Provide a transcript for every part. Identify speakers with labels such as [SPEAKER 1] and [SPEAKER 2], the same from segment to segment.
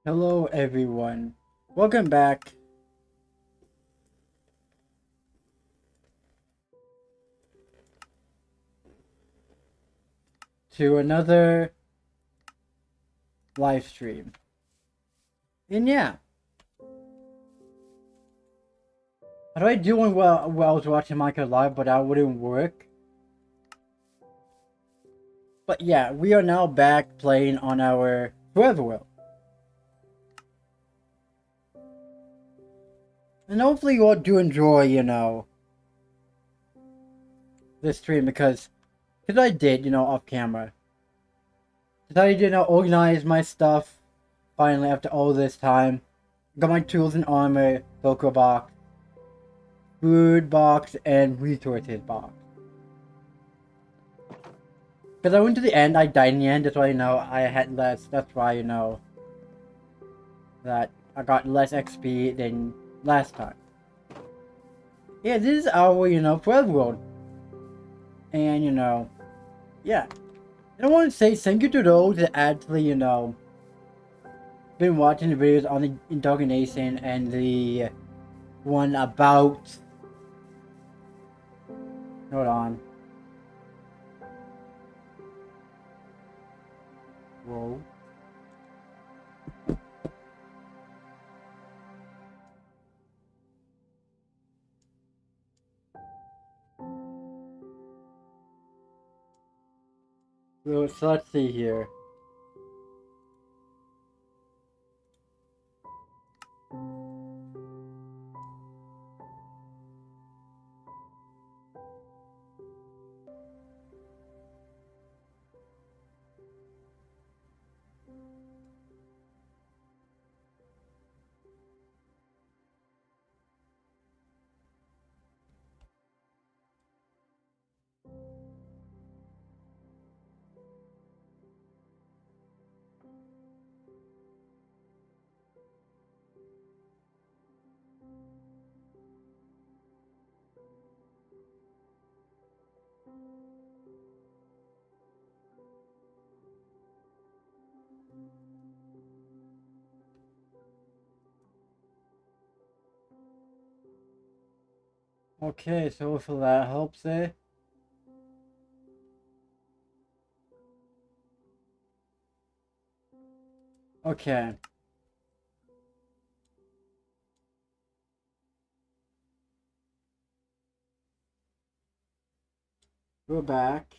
[SPEAKER 1] Hello everyone. Welcome back to another live stream. And yeah, I tried doing while I was watching Minecraft live, but that wouldn't work. But yeah, we are now back playing on our forever world. And hopefully you all do enjoy, this stream because I did, off camera. Decided to, organize my stuff finally after all this time. Got my tools and armor, Velcro box, food box, and resources box. Because I went to the end, I died in the end, that's why, I had less, that's why, that I got less XP than last time. Yeah, this is our, forever world. And, yeah. And I want to say thank you to those that actually, been watching the videos on the indoctrination and the one about... Hold on. Whoa. So let's see here. Okay, so hopefully that helps it. Okay. Go back.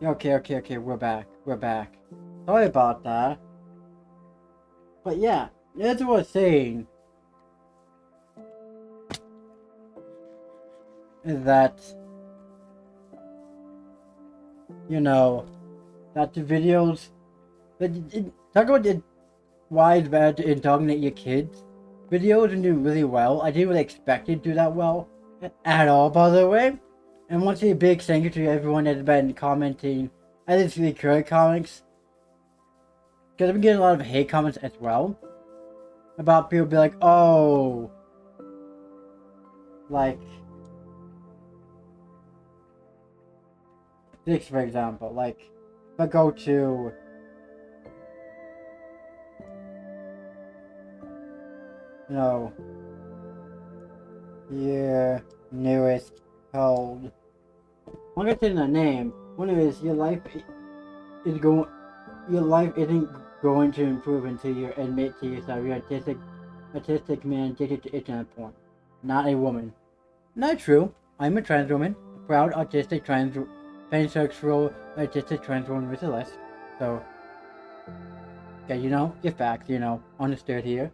[SPEAKER 1] Okay, we're back. We're back. Sorry about that. But yeah, as I was saying, is that, that the videos, talk about why it's better to indoctrinate your kids. Videos are doing really well. I didn't really expect it to do that well at all, by the way. And once a big thank you to everyone that's been commenting, at least the current comics. Because I've been getting a lot of hate comments as well. About people be like, oh, like, this for example, like, if I go to, your newest code. I'm gonna say the name. One of it is is going, your life isn't going to improve until you admit to yourself you're autistic man addicted to internet porn. Not a woman. Not true. I'm a trans woman. A proud autistic transsexual autistic trans woman with a list. So, okay, get facts, understood here.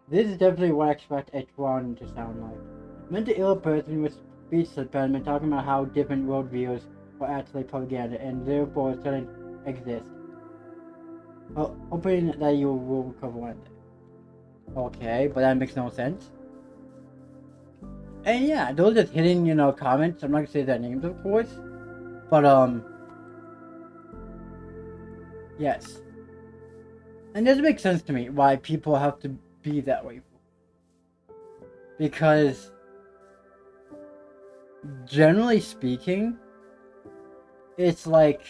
[SPEAKER 1] This is definitely what I expect H1 to sound like. Mental ill person with speech impediment talking about how different worldviews are actually propaganda and therefore shouldn't exist. Well, hoping that you will recover one day. Okay, but that makes no sense. And yeah, those are hidden, comments. I'm not gonna say their names, of course. But, Yes. And it doesn't make sense to me why people have to be that way. Because, generally speaking, it's like,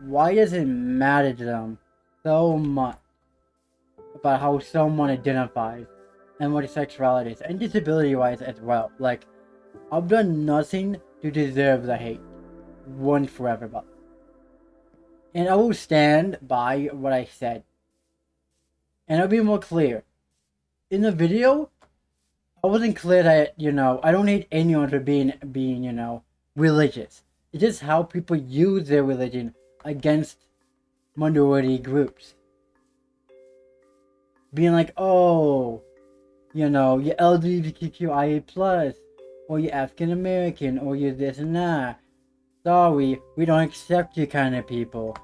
[SPEAKER 1] why does it matter to them so much about how someone identifies and what their sexuality is, and disability-wise as well? Like, I've done nothing to deserve the hate once forever, but and I will stand by what I said. And I'll be more clear. In the video, I wasn't clear that, I don't hate anyone for being, religious. It's just how people use their religion against minority groups. Being like, oh, you're LGBTQIA plus, or you're African American, or you're this and that. Sorry, we don't accept you kind of people.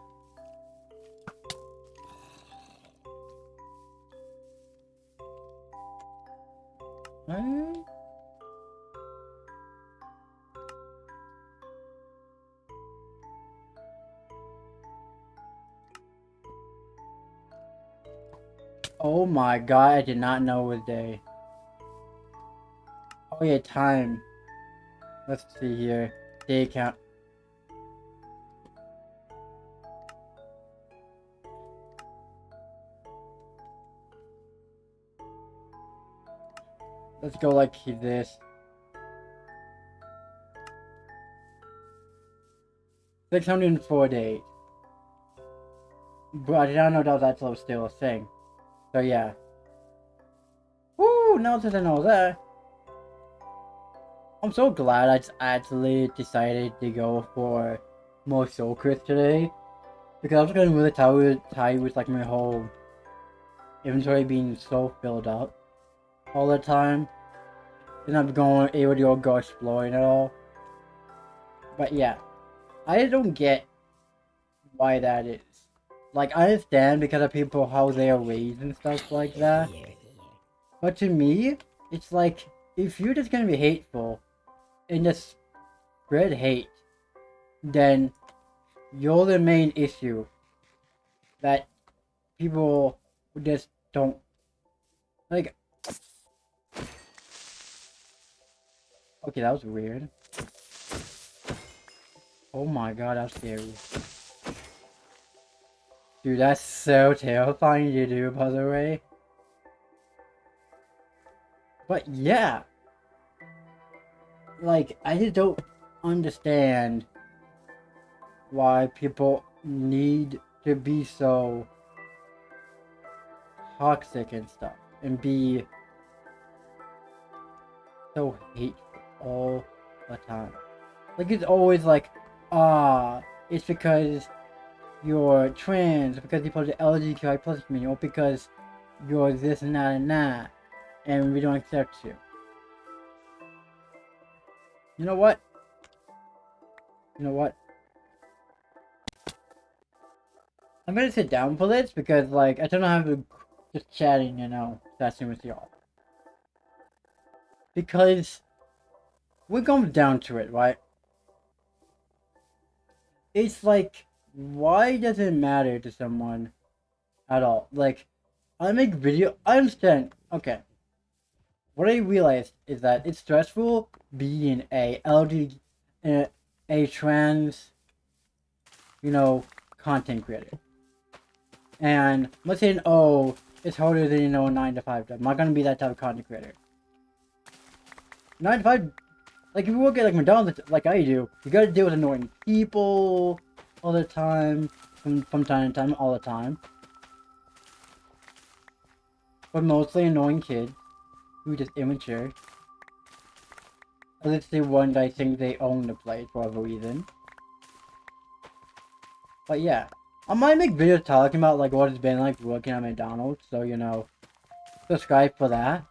[SPEAKER 1] What? Oh my god, I did not know it was day. Oh yeah, time. Let's see here. Day count. Let's go like this. 604 days. But I did not know that was actually still a thing. So yeah. Woo! Now that I know that, I'm so glad I actually decided to go for more soul crits today. Because I was getting really tired with like my whole inventory being so filled up all the time. And I'm able to go exploring at all. But yeah. I don't get why that is. Like, I understand because of people how they are raised and stuff like that. But to me, it's like, if you're just gonna be hateful and just spread hate, then you're the main issue that people just don't like. Okay, that was weird. Oh my god, that's scary. Dude, that's so terrifying to do, by the way. But yeah. Like, I just don't understand why people need to be so toxic and stuff. And be so hateful all the time. Like, it's always like, it's because you're trans, because you're part of the LGBTQIA plus community, or because you're this and that, and we don't accept you. You know what? I'm gonna sit down for this because, like, I don't have to just chatting, chatting with y'all. Because we're going down to it, right? It's like, why does it matter to someone at all? Like, I make video. I understand. Okay. What I realized is that it's stressful being a a trans, content creator. And let's say, it's harder than, a 9 to 5 job. I'm not gonna be that type of content creator. 9 to 5, like, if you work at, like, McDonald's, like I do, you gotta deal with annoying people all the time, from time to time, all the time. But mostly annoying kids who just immature. At least the one I think they own the place for whatever reason. But yeah, I might make videos talking about like what it's been like working at McDonald's, so subscribe for that.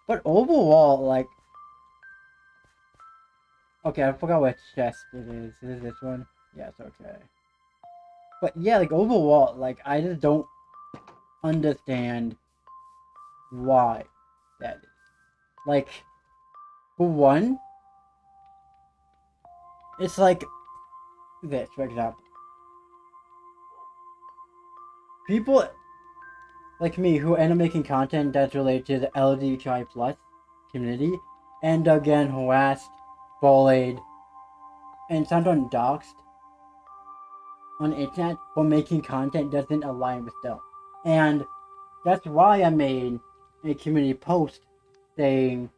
[SPEAKER 1] But overall, like, okay, I forgot what chest it is. Is it this one? Yeah, it's okay. But yeah, like overall, like I just don't understand why that is. Like, for one, it's like this, for example. People like me who end up making content that's related to the LGBTQIA plus community end up getting harassed, bullied, and sometimes doxxed on the internet for making content that doesn't align with them. And that's why I made a community post saying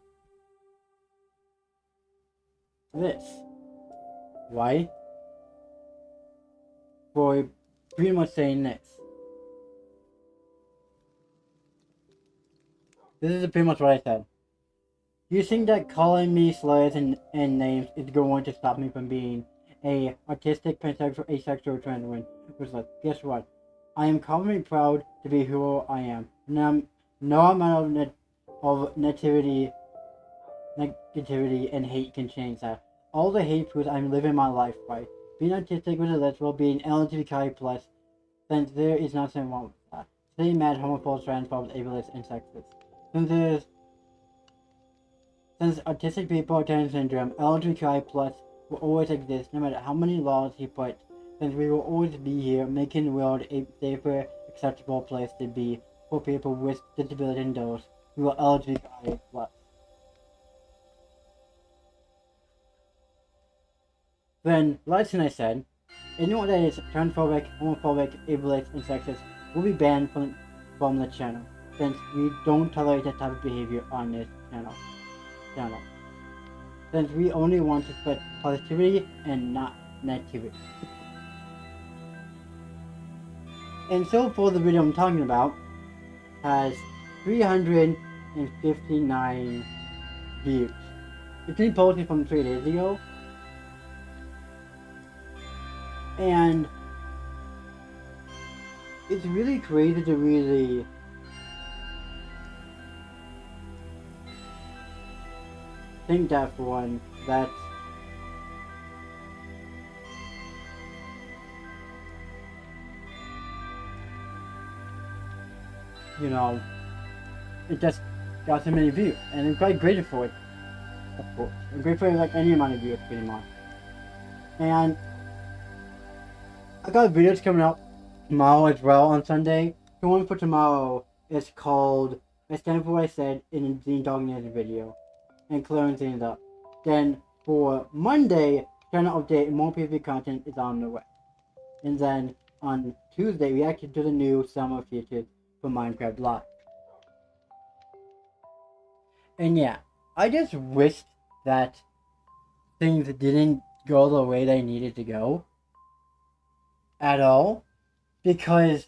[SPEAKER 1] this. Why? For pretty much saying this. This is pretty much what I said. You think that calling me slurs and names is going to stop me from being a autistic, pansexual, asexual, trans woman? Guess what? I am confidently proud to be who I am. No amount of negativity and hate can change that. All the hate proves I'm living my life right. Being autistic with a literal, being LGBTQI plus, since there is nothing wrong with that. Staying mad, homophobes, transphobes, ableists, and sexist. Since autistic people have Down syndrome, LGBTQI plus will always exist no matter how many laws he puts, since we will always be here making the world a safer, acceptable place to be for people with disabilities and those who are LGBTQI plus. Then, last thing I said, anyone that is transphobic, homophobic, ableist, and sexist will be banned from the channel, since we don't tolerate that type of behavior on this channel. Since we only want to spread positivity and not negativity. And so for the video I'm talking about, has 359 views. It's been posted from 3 days ago. And it's really crazy to really think that for one, that you know, it just got so many views, and I'm quite grateful for it, of course. I'm grateful for like any amount of views, pretty much. And I got videos coming out tomorrow as well on Sunday. The one for tomorrow is called I Stand For What I Said in the Dognator video, and clearing things up. Then for Monday, channel update and more PvP content is on the way. And then on Tuesday, we actually do the new summer features for Minecraft Live. And yeah, I just wished that things didn't go the way they needed to go at all, because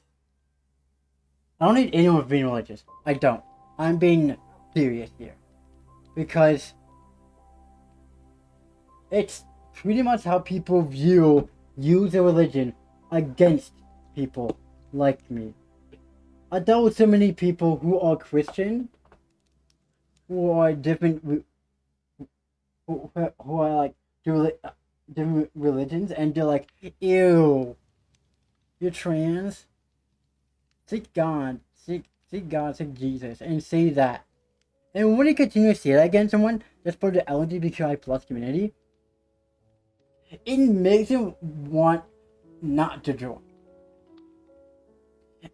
[SPEAKER 1] I don't need anyone being religious. I don't. I'm being serious here, because it's pretty much how people use their religion against people like me. I dealt with so many people who are Christian, who are different, who are like different religions, and they're like, ew, you're trans? Seek God, seek Jesus, and say that. And when you continue to say that against someone that's part of the LGBTQI plus community, it makes them want not to join.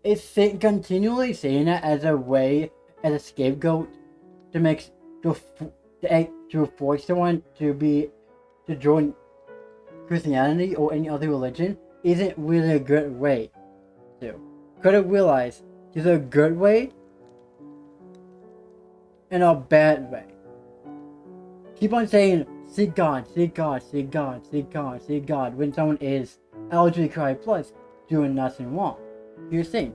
[SPEAKER 1] It's continually saying that as a way, as a scapegoat, to force someone to join Christianity or any other religion isn't really a good way to. Gotta realize there's a good way and a bad way. Keep on saying seek God, seek God, seek God, seek God, seek God when someone is LGBTQI plus doing nothing wrong. Here's the thing.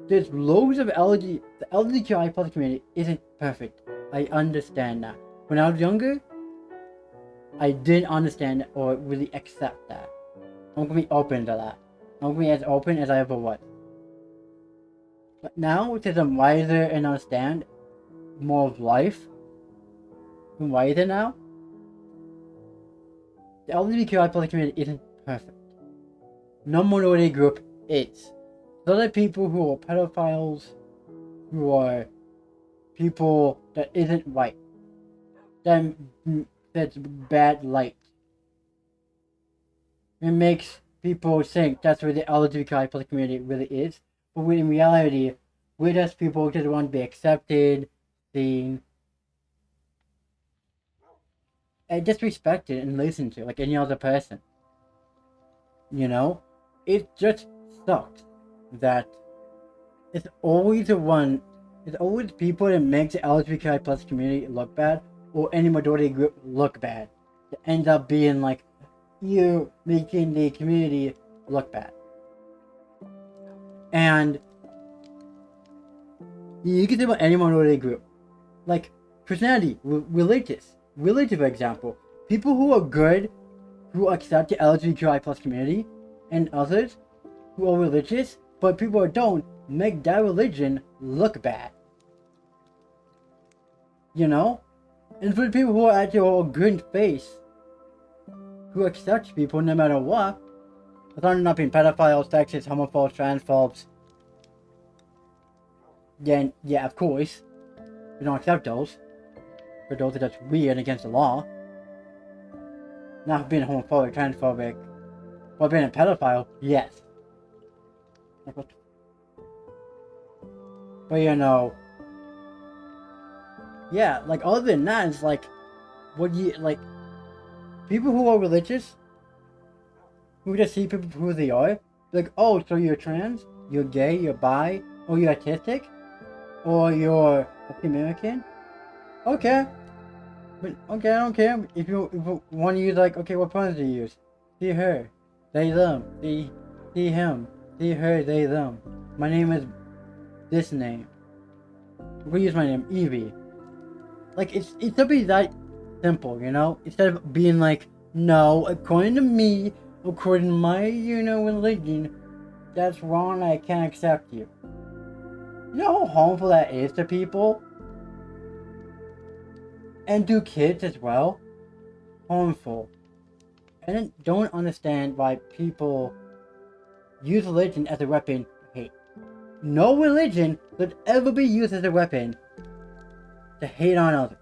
[SPEAKER 1] There's loads of the LGBTQI plus community isn't perfect. I understand that. When I was younger, I didn't understand or really accept that. I'm gonna be open to that. I'm gonna be as open as I ever was. But now, since I'm wiser and understand more of life, I'm wiser now, the LGBTQI plus community isn't perfect. No minority group is. Those are people who are pedophiles, who are people that isn't right, that's bad light. It makes people think that's where the LGBTQI plus community really is. But when in reality, we're just people who just want to be accepted, seen, and just respected and listened to like any other person. You know? It just sucks that it's always it's always people that make the LGBTQI plus community look bad or any minority group look bad. That ends up being like you making the community look bad. And you can think about any minority group. Like Christianity, religious, for example. People who are good, who accept the LGBTQI plus community, and others who are religious, but people who don't, make that religion look bad. You know? And for the people who are actually all good in face, who accept people no matter what, as long as not being pedophiles, sexists, homophobes, transphobes, then yeah, of course, we don't accept those. For those that are weird and against the law. Not being homophobic, transphobic, but being a pedophile, yes. Like what? But you know, yeah, like other than that, it's like, what do you like? People who are religious, who just see people for who they are, like, oh, so you're trans, you're gay, you're bi, or you're autistic, or you're American. Okay, but okay, I don't care if you want to use like, okay, what pronouns do you use? He, her, they, them, he, him, he, her, they, them. My name is this name. We'll use my name, Evie. Like it should be that simple, you know? Instead of being like, no, according to me, according to my, religion, that's wrong, I can't accept you. You know how harmful that is to people? And to kids as well? Harmful. And I don't understand why people use religion as a weapon to hate. No religion should ever be used as a weapon to hate on others.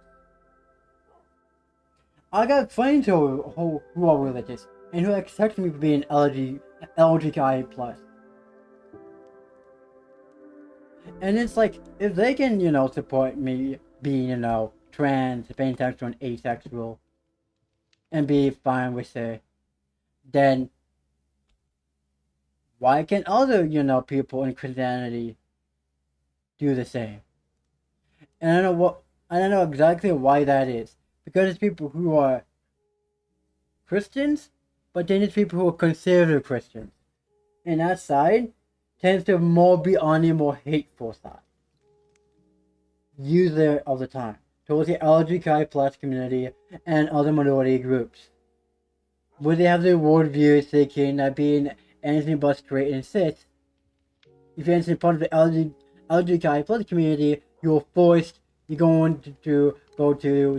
[SPEAKER 1] I got friends who are religious and who accept me for being LGBTQIA plus. And it's like, if they can, support me being, trans, pansexual, and asexual, and be fine with it, then why can't other, people in Christianity do the same? And I don't know exactly why that is. Because it's people who are Christians, but then it's people who are conservative Christians. And that side tends to more be on the more hateful side. Usually of the time. Towards the LGBTQI plus community and other minority groups. Where they have their worldview thinking that being anything but straight and cis, if you're anything part of the LGBTQI plus community, you're going to go to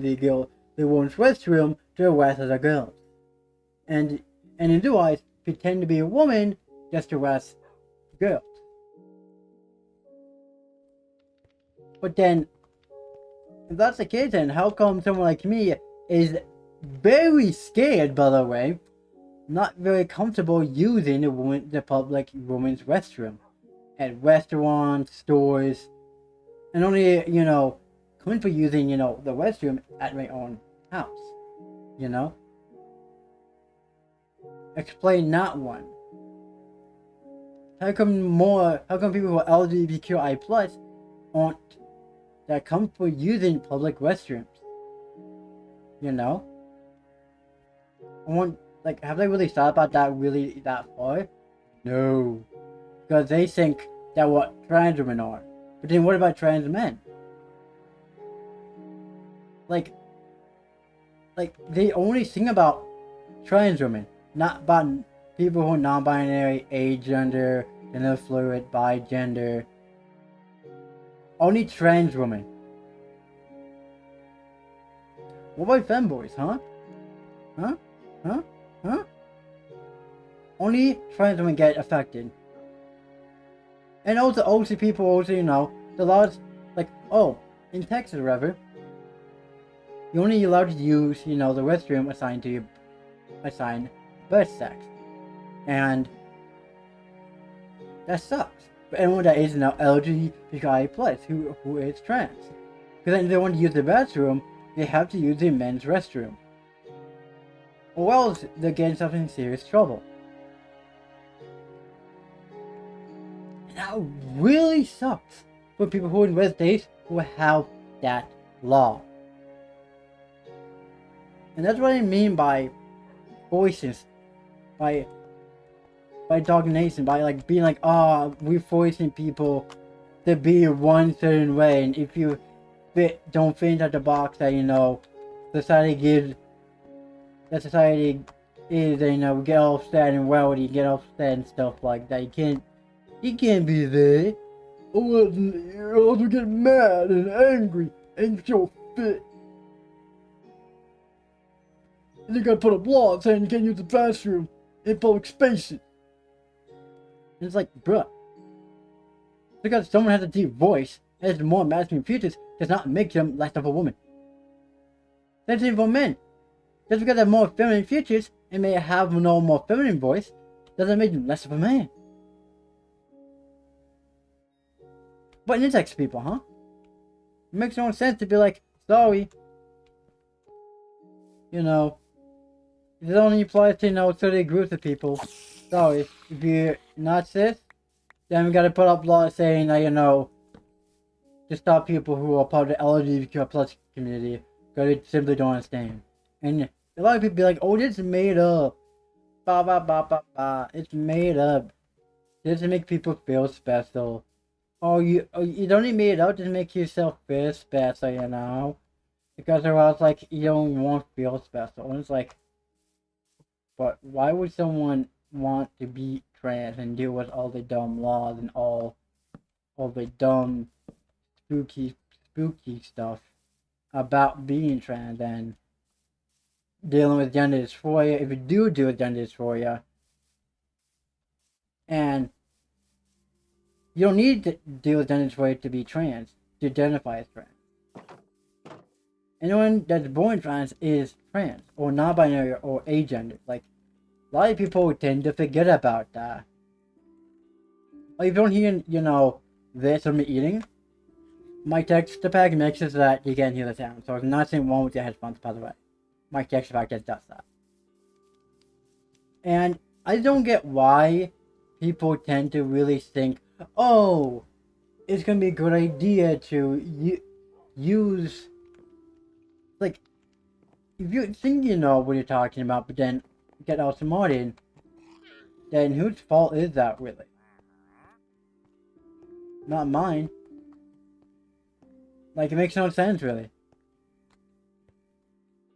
[SPEAKER 1] the women's restroom to arrest other girls. And in their eyes, pretend to be a woman just to arrest girls. But then, if that's the case, then how come someone like me is very scared, by the way, not very comfortable using the public women's restroom at restaurants, stores, and only, comfortable using, the restroom at my own house, Explain that one. How come people who are LGBTQI plus aren't that comfortable using public restrooms? Have they really thought about that really that far? No. Because they think that what trans women are. But then what about trans men? Like they only think about trans women, not about people who are non-binary, agender, gender fluid, bi-gender. Only trans women. What about femboys, huh? Huh? Only trans women get affected. And also people also, the laws, in Texas or whatever, you're only allowed to use, the restroom assigned birth sex. And that sucks. For anyone that is now LGBTQIA+, who is trans. Because then if they want to use the bathroom, they have to use the men's restroom. Or else they're getting themselves in serious trouble. And that really sucks for people who in red states who have that law. And that's what I mean by voices, by domination, by like being like, we're forcing people to be one certain way, and if you don't fit into the box that society gives, that society is, get upset and rowdy, get upset and stuff like that. You can't be there. You also get mad and angry and feel fit. And you gotta put up laws saying you can't use the bathroom in public spaces. And it's like, bruh. Because someone has a deep voice and has more masculine features does not make them less of a woman. Same thing for men. Just because they have more feminine features and may have no more feminine voice doesn't make them less of a man. But it affects people, huh? It makes no sense to be like, sorry. It only applies to certain groups of people. Sorry, if you're not cis, then we gotta put up laws saying that, to stop people who are part of the LGBTQ+ community, because they simply don't understand. And a lot of people be like, oh, this is made up. Ba ba ba ba ba. It's made up. Just to make people feel special. You don't need made it up to make yourself feel special, Because or else, like, you don't want to feel special. And it's like, but why would someone want to be trans and deal with all the dumb laws and all the dumb, spooky stuff about being trans and dealing with gender dysphoria, if you do deal with gender dysphoria, and you don't need to deal with gender dysphoria to be trans, to identify as trans. Anyone that's born trans is trans, or non-binary, or agender. Like, a lot of people tend to forget about that. Like, if you don't hear, this of me eating, my texture pack makes it so that you can't hear the sound. So there's nothing wrong with your headphones, by the way. My texture pack just does that. And I don't get why people tend to really think, oh, it's gonna be a good idea to use, like, if you think you know what you're talking about, but then get outsmarted, then whose fault is that really? Not mine. Like, it makes no sense really.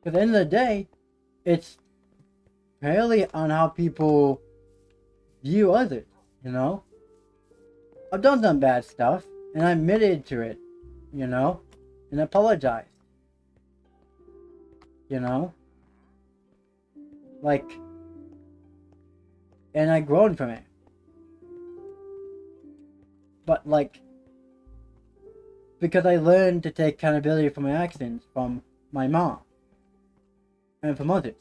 [SPEAKER 1] At the end of the day, it's really on how people view others, I've done some bad stuff, and I admitted to it, and apologized. Like, and I grown from it. But, like, because I learned to take accountability for my actions from my mom and from others.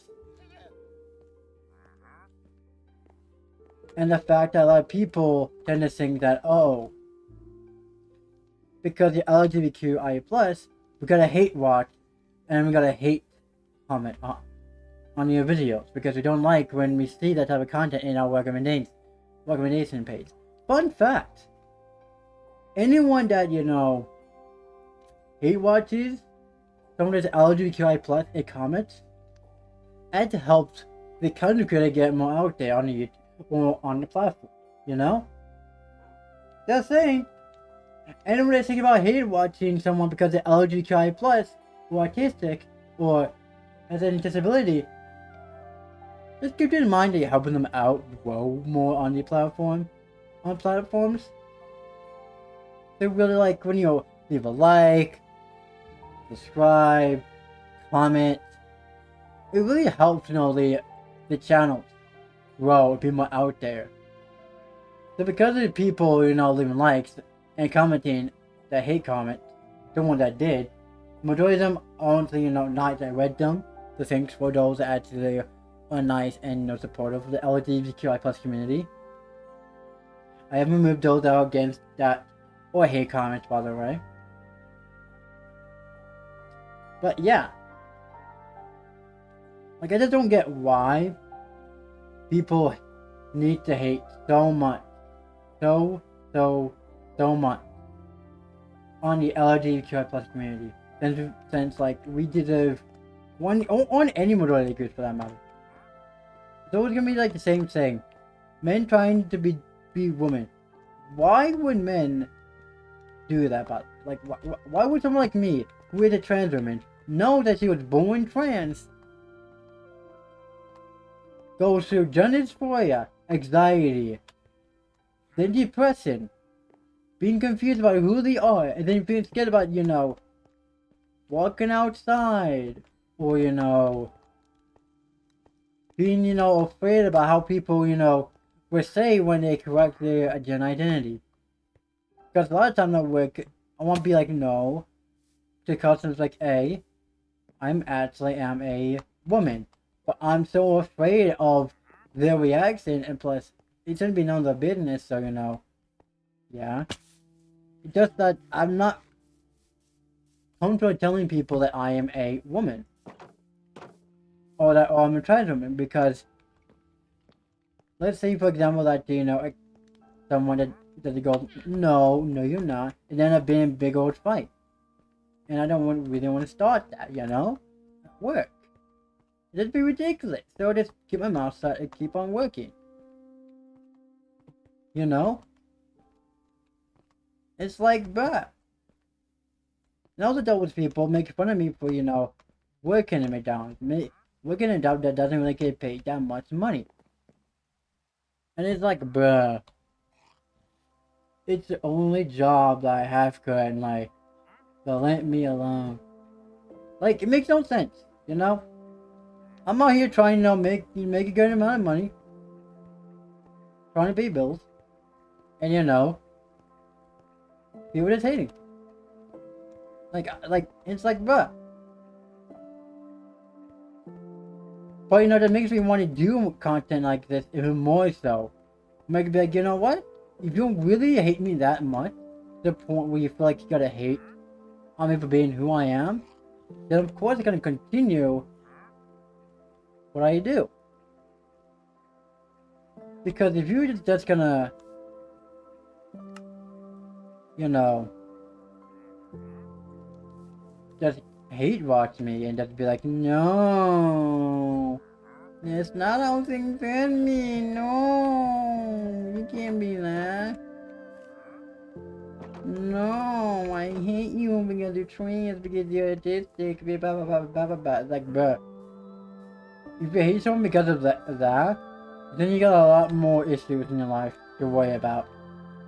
[SPEAKER 1] And the fact that a lot of people tend to think that, oh, because you're LGBTQIA+, we gotta hate watch and we gotta hate comment on your videos because we don't like when we see that type of content in our recommendation page. Fun fact, anyone that, hate watches someone that's LGBTQI+ in comments, it helps the content creator get more out there on the YouTube or on the platform, Just saying. Anyone that's thinking about hate watching someone because they're LGBTQI+, or autistic, or has any disability, just keep in mind that you're helping them out grow more on the platforms. They really like when you leave a like, subscribe, comment. It really helps, the channel grow and be more out there. So because of the people, leaving likes and commenting that hate comment, the one that did, majority of them honestly, not that I read them. So thanks for those that actually are nice and supportive of the LGBTQI plus community. I have removed those that are against that or hate comments, by the way. But yeah, like I just don't get why people need to hate so much, so much on the LGBTQI plus community. Since like we deserve on any minority groups for that matter. It's always gonna be like the same thing. Men trying to be women. Why would men do that? But like, why would someone like me, who is a trans woman, know that she was born trans, go through gender dysphoria, anxiety, then depression, being confused about who they are, and then being scared about, walking outside, or, being, afraid about how people, will say when they correct their gender identity. Because a lot of times at work, I want to be like, no, to customers like, hey, I'm actually am a woman. But I'm so afraid of their reaction, and plus, it shouldn't be none of their business, so, yeah. It's just that I'm not comfortable telling people that I am a woman. Or that I'm a trans woman, because let's say, for example, that, someone that goes, no, you're not, and then I've been in a big old fight. And I don't really want to start that, at work. It'd be ridiculous. So I just keep my mouth shut and keep on working. It's like, bruh. Now the those people make fun of me for, working at McDonald's. Working in a job that doesn't really get paid that much money. And it's like, bruh. It's the only job that I have in life. So let me alone. Like, it makes no sense, I'm out here trying to make a good amount of money. Trying to pay bills. And people just hating. Like, it's like, bruh. But that makes me want to do content like this even more so. Make it be like, you know what? If you really hate me that much, to the point where you feel like you gotta hate on me for being who I am, then of course I'm gonna continue what I do. Because if you're just gonna, just hate watch me and just be like, no, it's not how things in me, no, you can't be that. No, I hate you because you're trans, because you're autistic, blah blah blah blah blah blah. Like, bruh, if you hate someone because of that, then you got a lot more issues in your life to worry about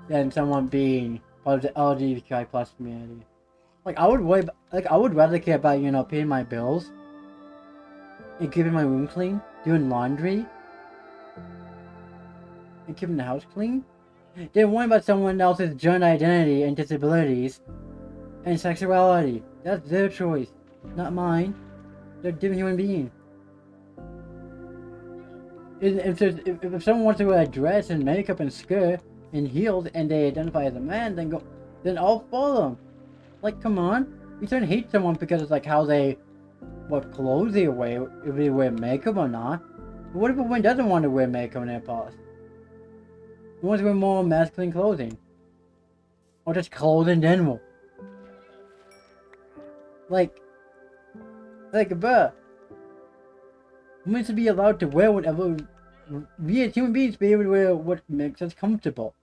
[SPEAKER 1] than someone being part of the LGBTQI plus community. Like, I would rather care about, paying my bills and keeping my room clean, doing laundry, and keeping the house clean, than worrying about someone else's gender identity and disabilities and sexuality. That's their choice, not mine. They're a different human being. If someone wants to wear a dress and makeup and skirt and heels and they identify as a man, then I'll follow them. Like, come on. You shouldn't hate someone because it's like how what clothes they wear, if they wear makeup or not. But what if a woman doesn't want to wear makeup in their past? Who wants to wear more masculine clothing? Or just clothes in general? Like, bruh. Women should be allowed to wear whatever. We as human beings be able to wear what makes us comfortable.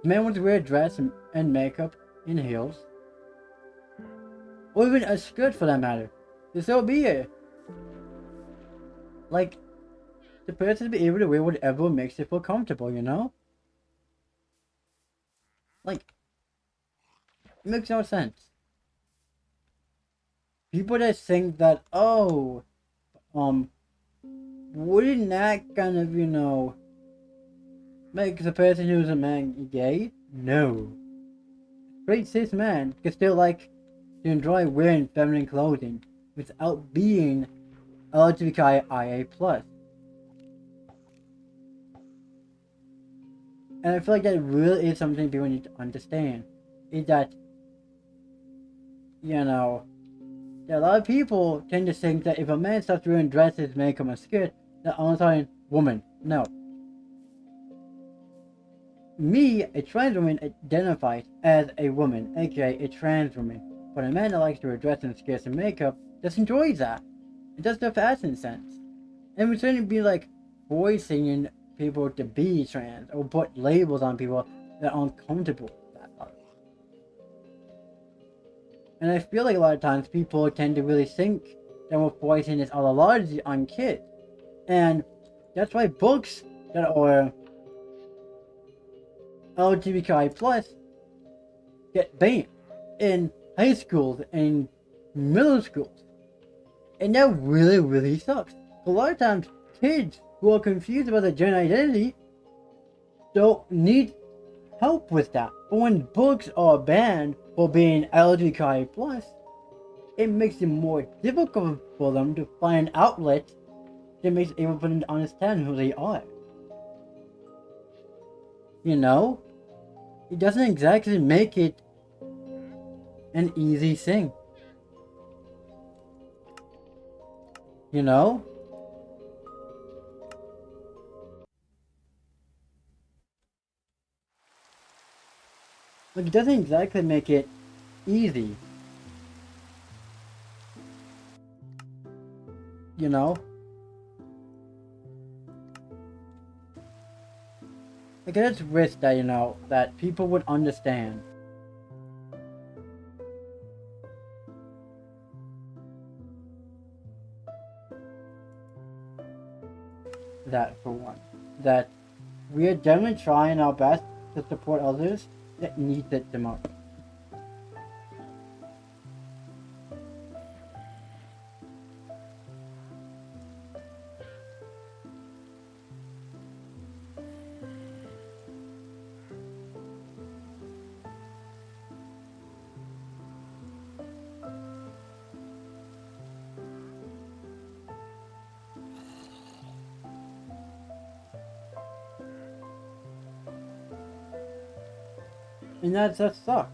[SPEAKER 1] Men want to wear a dress and makeup and heels. Or even a skirt for that matter. So be it. Like, the person should be able to wear whatever makes it feel comfortable, Like, it makes no sense. People that think that, oh, wouldn't that kind of, make the person who's a man gay? No. Straight cis man can still like to enjoy wearing feminine clothing without being LGBTQIA+. And I feel like that really is something people need to understand. Is that, you know, a lot of people tend to think that if a man starts wearing dresses, makeup, and skirt, that all of a sudden, woman. No. Me, a trans woman, identifies as a woman, aka a trans woman. But a man that likes to wear dresses and skirts and makeup just enjoys that. It does the fashion sense. And we shouldn't be like forcing people to be trans or put labels on people that are uncomfortable with that part. And I feel like a lot of times people tend to really think that we're forcing this ideology on kids. And that's why books that are LGBTQIA plus get banned in high schools and middle schools. And that really, really sucks. A lot of times, kids who are confused about their gender identity don't need help with that. But when books are banned for being LGBTQIA+, it makes it more difficult for them to find outlets that makes it able for them to understand who they are. You know? It doesn't exactly make it an easy thing. You know? Like, it doesn't exactly make it easy. You know? Like, I just wish that, you know, that people would understand. That, for one. That we are generally trying our best to support others that need it the most. And that just sucks.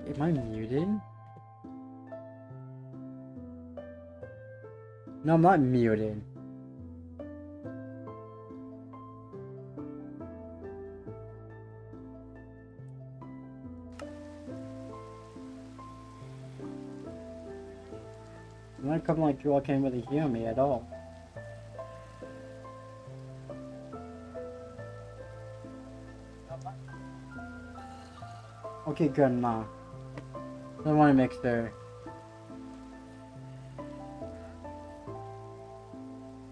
[SPEAKER 1] Am I muted? No, I'm not muted. I'm not coming like you all can't really hear me at all. Okay, good enough. I want to make sure.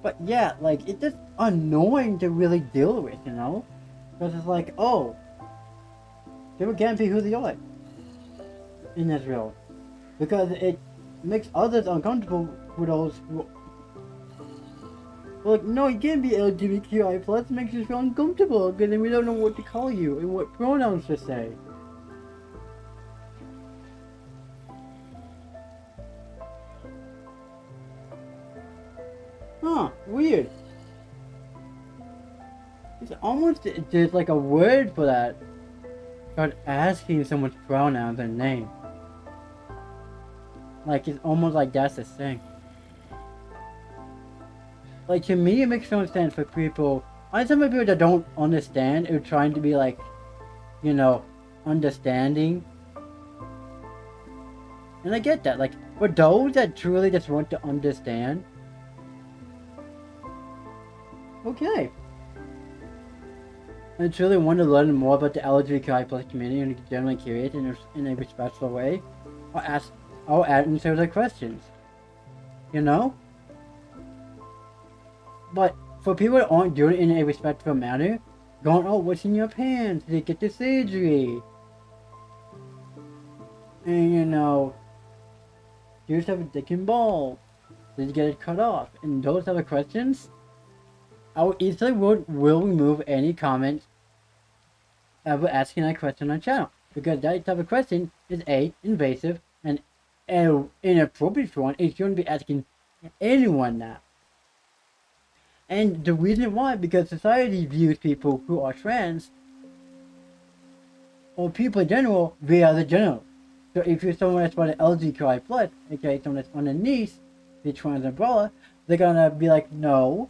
[SPEAKER 1] But yeah, like, it's just annoying to really deal with, you know? Because it's like, oh, people can't be who they are in Israel. Because it makes others uncomfortable with those who... Like, no, you can't be LGBTQI+, it makes you feel uncomfortable, because then we don't know what to call you and what pronouns to say. Huh, weird. It's almost, there's like a word for that. Start asking someone's pronouns and name. Like, it's almost like that's the thing. Like, to me, it makes no sense for people. I some people that don't understand are trying to be like, you know, understanding. And I get that. Like, for those that truly just want to understand, okay. I truly want to learn more about the LGBTQI+ community and generally curious in a respectful way. I'll answer the questions. You know? But for people that aren't doing it in a respectful manner, going, oh, what's in your pants? Did you get the surgery? And you know, do you have a dick and ball? Did you get it cut off? And those type of questions, I will easily will remove any comments ever asking that question on channel, because that type of question is invasive and inappropriate for one. It shouldn't be asking anyone that. And the reason why, because society views people who are trans, or people in general, via the general. So if you're someone that's part of LGBTQIA+, aka someone that's underneath the trans umbrella, they're gonna be like, no,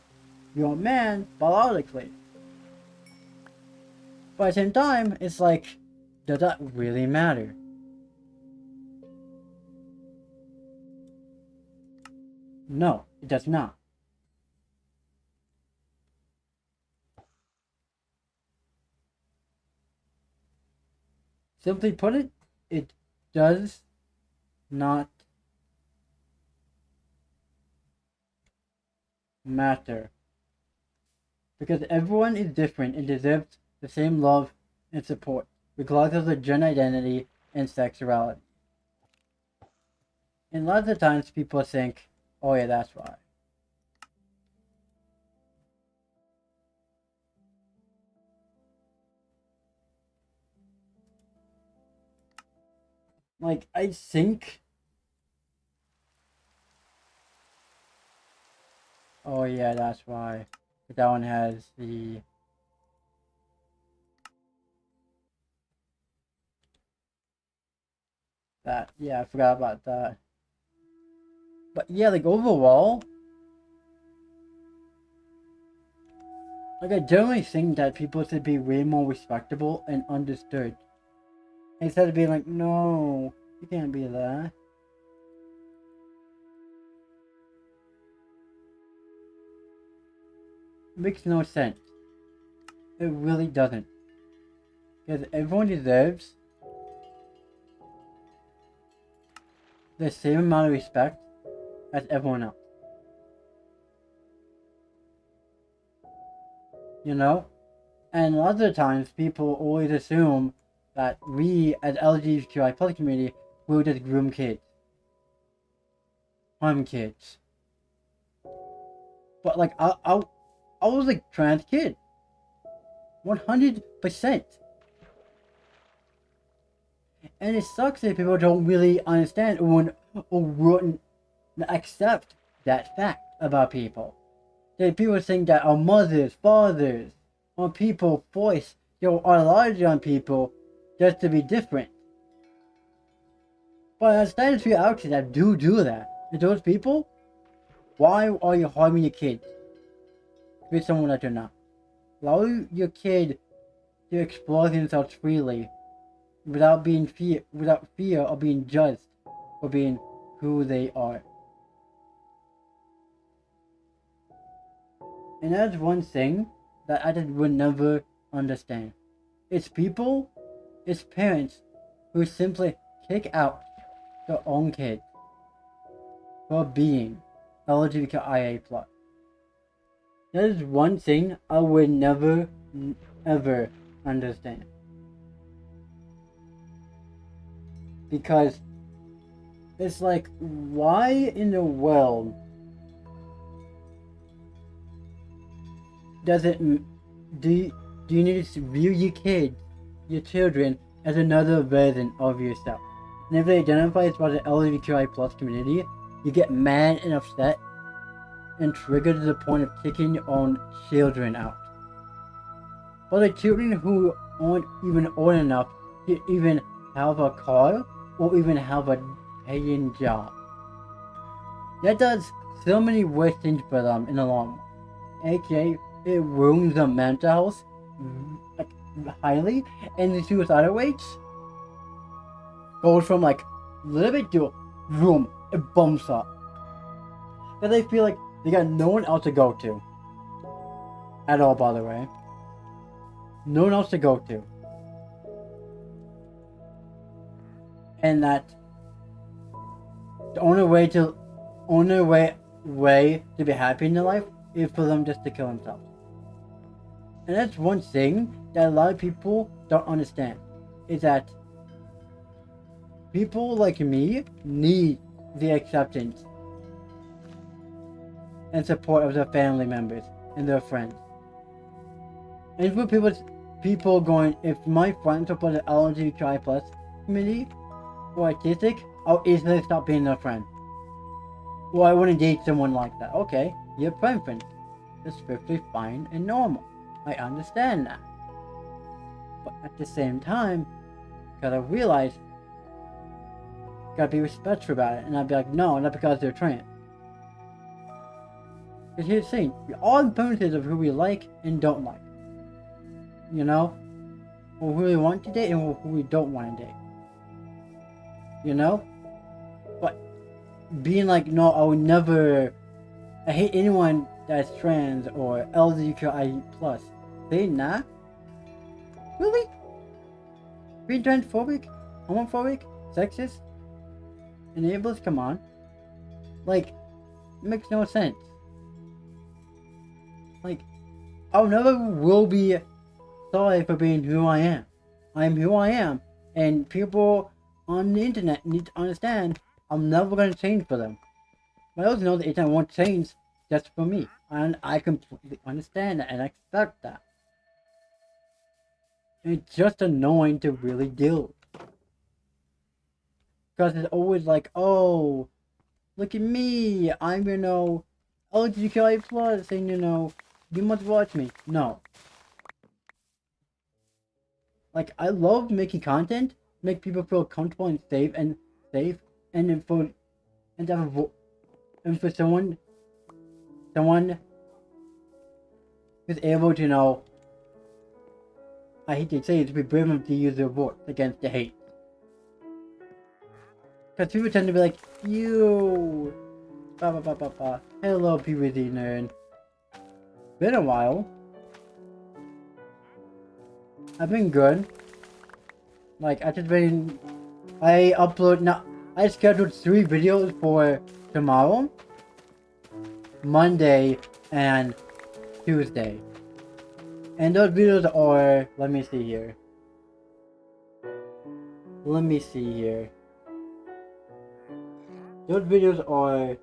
[SPEAKER 1] you're a man biologically. But at the same time, it's like, does that really matter? No, it does not. Simply put it does not matter. Because everyone is different and deserves the same love and support, regardless of their gender identity and sexuality. And lots of times people think, oh yeah, that's why. Like, I think... Oh yeah, that's why. But that one has the... That, yeah, I forgot about that. But yeah, like overall... Like, I generally think that people should be way more respectable and understood. Instead of being like, no, you can't be that. It makes no sense. It really doesn't. Because everyone deserves the same amount of respect as everyone else. You know? And a lot of the times people always assume that we as LGBTQI plus community will just groom kids. Harm kids. But like I was a trans kid. 100%. And it sucks that people don't really understand or wouldn't accept that fact about people. That people think that our mothers, fathers, or people force our larger on people just to be different. But I started to out that do that. And those people, why are you harming your kids with someone that you're not? Allow your kid to explore themselves freely without fear of being judged for being who they are. And that's one thing that I just would never understand. It's people, it's parents who simply kick out their own kid for being LGBTQIA+. That is one thing I would never, ever understand. Because it's like, why in the world does it do you need to view your children as another version of yourself? And if they identify as part of the LGBTQI plus community, you get mad and upset and triggered to the point of kicking your own children out. But the children who aren't even old enough to even have a car or even have a paying job. That does so many worse things for them in the long run. AKA, it ruins their mental health like highly, and the suicidal rates goes from like little bit to boom, it bumps up. Because they feel like they got no one else to go to. At all, by the way. No one else to go to. And that the only way to be happy in their life is for them just to kill themselves. And that's one thing that a lot of people don't understand, is that people like me need the acceptance and support of their family members and their friends. And for people going, if my friends are part of the LGBTQIA plus community or autistic, I'll easily stop being their friend. Or I wouldn't date someone like that. Okay, your preference is perfectly fine and normal. I understand that. But at the same time, gotta realize, gotta be respectful about it. And I'd be like, no, not because they're trans. Because here's the thing, we're all preferences of who we like and don't like. You know? Or who we want to date and who we don't want to date. You know? But being like, no, I would never, I hate anyone that's trans or LGBTQIA plus. Saying that? Really? Being transphobic? Homophobic? Sexist? Enablers? Come on. Like, it makes no sense. Like, I'll never will be sorry for being who I am. I'm who I am. And people on the internet need to understand I'm never going to change for them. But I also know the internet won't change just for me. And I completely understand that and accept that. And it's just annoying to really deal with. Because it's always like, oh, look at me. I'm, LGBTQIA plus and, you must watch me. No. Like, I love making content, make people feel comfortable and safe, and for someone who's able to, I hate to say it, to be brave enough to use their voice against the hate. Because people tend to be like, you, hello, PvZ nerd. Been a while. I've been good. Like, I scheduled 3 videos for tomorrow, Monday, and Tuesday. And those videos are, let me see here. Those videos are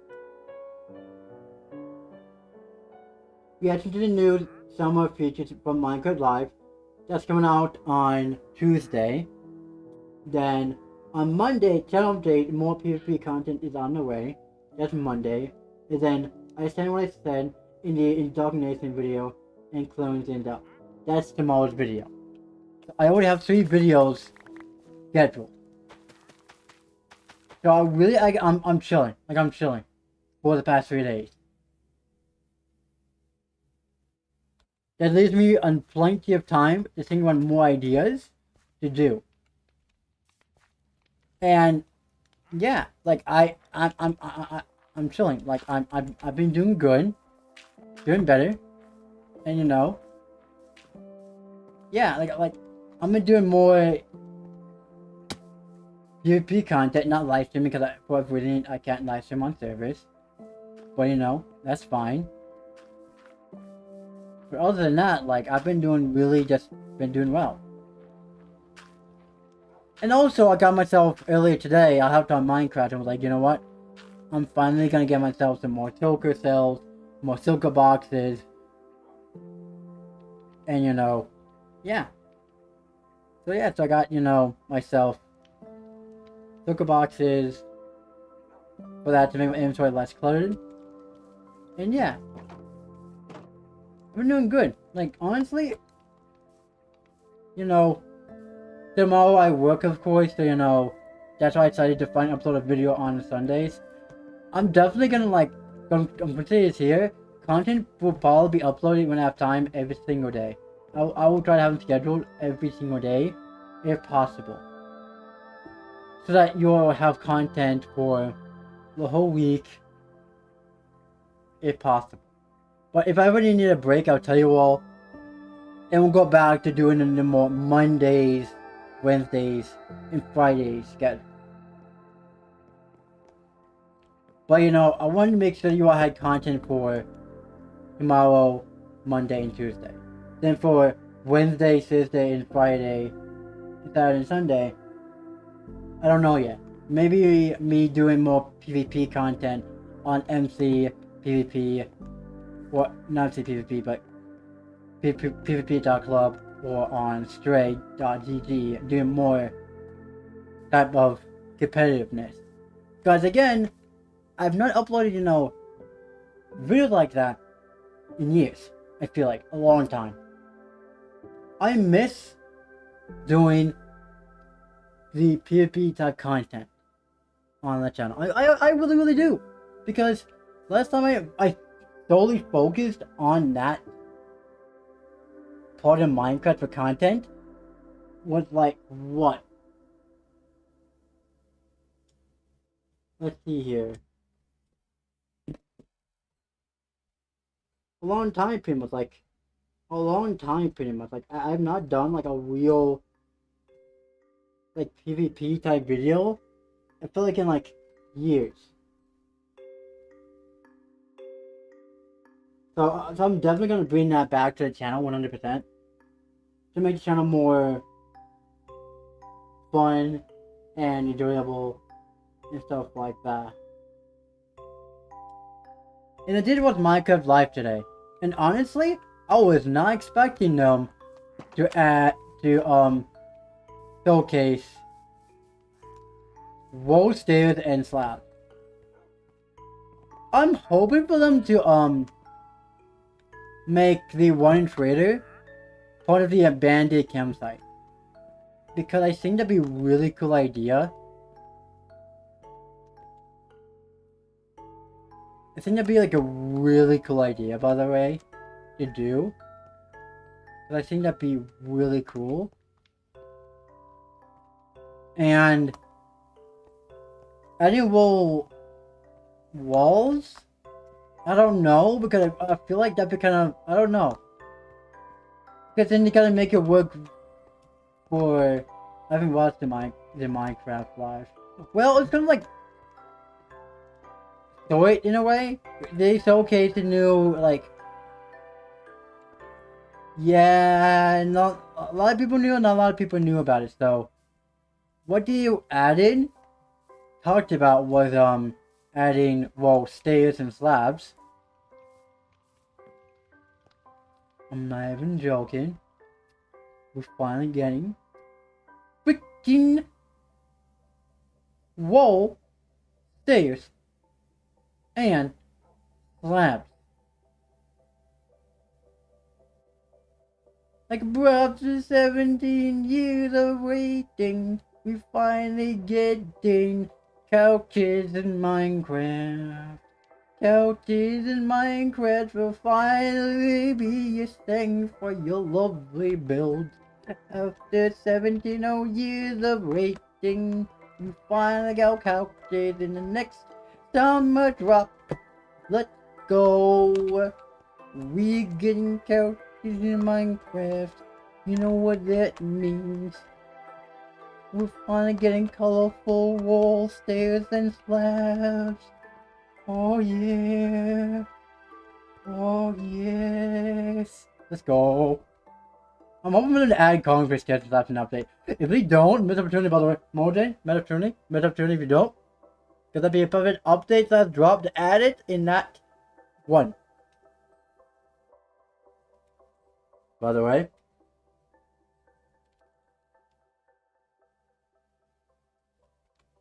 [SPEAKER 1] reaction to the new summer features from Minecraft Live. That's coming out on Tuesday. Then on Monday, channel update, more PvP content is on the way. That's Monday. And then I stand what I said in the indoctrination video and clones and that's tomorrow's video. So I already have 3 videos scheduled. So I'm chilling. Like, I'm chilling for the past 3 days. That leaves me on plenty of time to think about more ideas to do. And yeah, like I'm chilling. Like I've been doing good, doing better, and yeah, like I've been doing more PvP content, not live streaming because for whatever reason I can't live stream on servers. But that's fine. But other than that, like I've been doing well. And also I got myself earlier today, I hopped on Minecraft and was like, you know what? I'm finally gonna get myself some more silker cells, more silker boxes. And yeah. So yeah, so I got, myself silker boxes for that to make my inventory less cluttered. And yeah. I've been doing good. Like, honestly, tomorrow I work, of course, so, that's why I decided to finally upload a video on Sundays. I'm definitely gonna, I'm gonna say this here, content will probably be uploaded when I have time every single day. I will try to have them scheduled every single day, if possible. So that you will have content for the whole week, if possible. But if I really need a break, I'll tell you all. And we'll go back to doing the more Mondays, Wednesdays, and Fridays schedule. But I wanted to make sure you all had content for tomorrow, Monday, and Tuesday. Then for Wednesday, Thursday, and Friday, Saturday, and Sunday, I don't know yet. Maybe me doing more PvP content on MC, PvP, well, not MC PvP, but PvP.club, or on stray.gg doing more type of competitiveness. Because again, I've not uploaded, videos like that in years. I feel like a long time. I miss doing the PvP type content on the channel. I really, really do. Because last time I solely focused on that part of Minecraft for content was like, what? Let's see here. A long time pretty much, like, a long time pretty much. Like, I've not done like a real, like, PvP type video. I feel like in like years. So I'm definitely gonna bring that back to the channel 100% to make the channel more fun and enjoyable and stuff like that. And I did watch Minecraft Live today, and honestly, I was not expecting them to showcase wall stairs and slabs. I'm hoping for them to make the one trader part of the abandoned campsite, because I think that'd be a really cool idea. I think that'd be like a really cool idea, by the way, to do. But I think that'd be really cool. And adding walls? I don't know, because I feel like that'd be kind of, I don't know. Because then you gotta make it work for, I haven't watched the Minecraft Live. Well, it's kind of like story in a way. They showcase the new, like, yeah, not a lot of people knew, not a lot of people knew about it. So, what you added, talked about was adding, well, stairs and slabs. I'm not even joking. We're finally getting freaking wall, stairs, and slabs. Like, bro, after 17 years of waiting, we finally getting couches in Minecraft. Couches in Minecraft will finally be a thing for your lovely build. After 17 years of waiting, we finally got couches in the next summer drop. Let's go. We getting couches in Minecraft. You know what that means. We're finally getting colorful wall stairs and slabs. Oh yeah. Oh yes. Let's go. I'm hoping to add Congress sketches after an update. If we don't, miss opportunity, by the way. Mode, miss opportunity if you don't. Because that'd be a perfect update that dropped, add it in that one. By the way.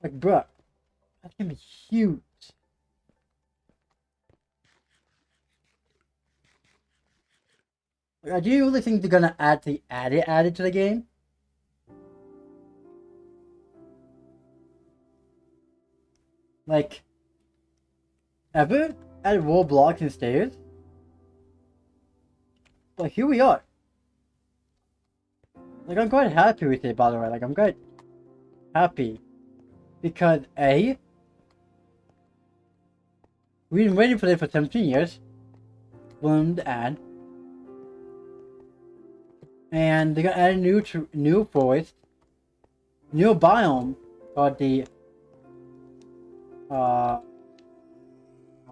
[SPEAKER 1] Like, bruh. That's gonna be huge. Like, do you really think they're gonna add it to the game? Like, ever? Add wall blocks and stairs? But here we are. Like, I'm quite happy with it, by the way. Like, I'm quite happy. Because, A, we've been waiting for this for 17 years. For them to add. And they're gonna add a new forest. New biome. Called the, what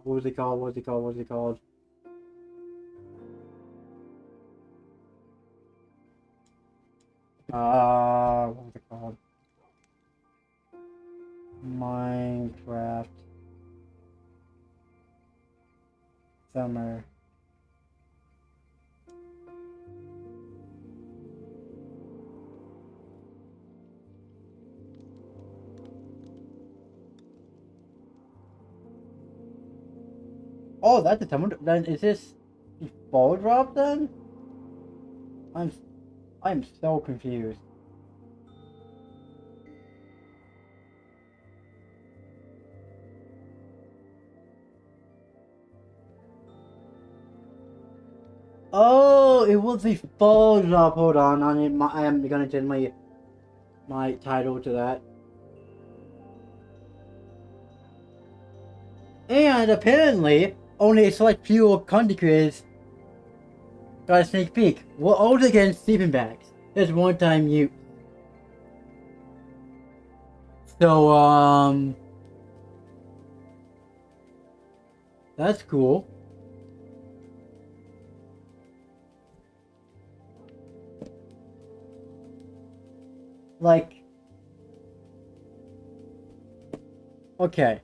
[SPEAKER 1] was it called? What was it called? Minecraft Summer. Oh, that's a someone. Then is this the fall drop then? I'm I'm so confused. Oh, it was the fall drop. Hold on, I am gonna change my title to that. And apparently, only a select few content creators got a sneak peek. We're also getting sleeping bags. There's one time use. So, that's cool. Like, okay.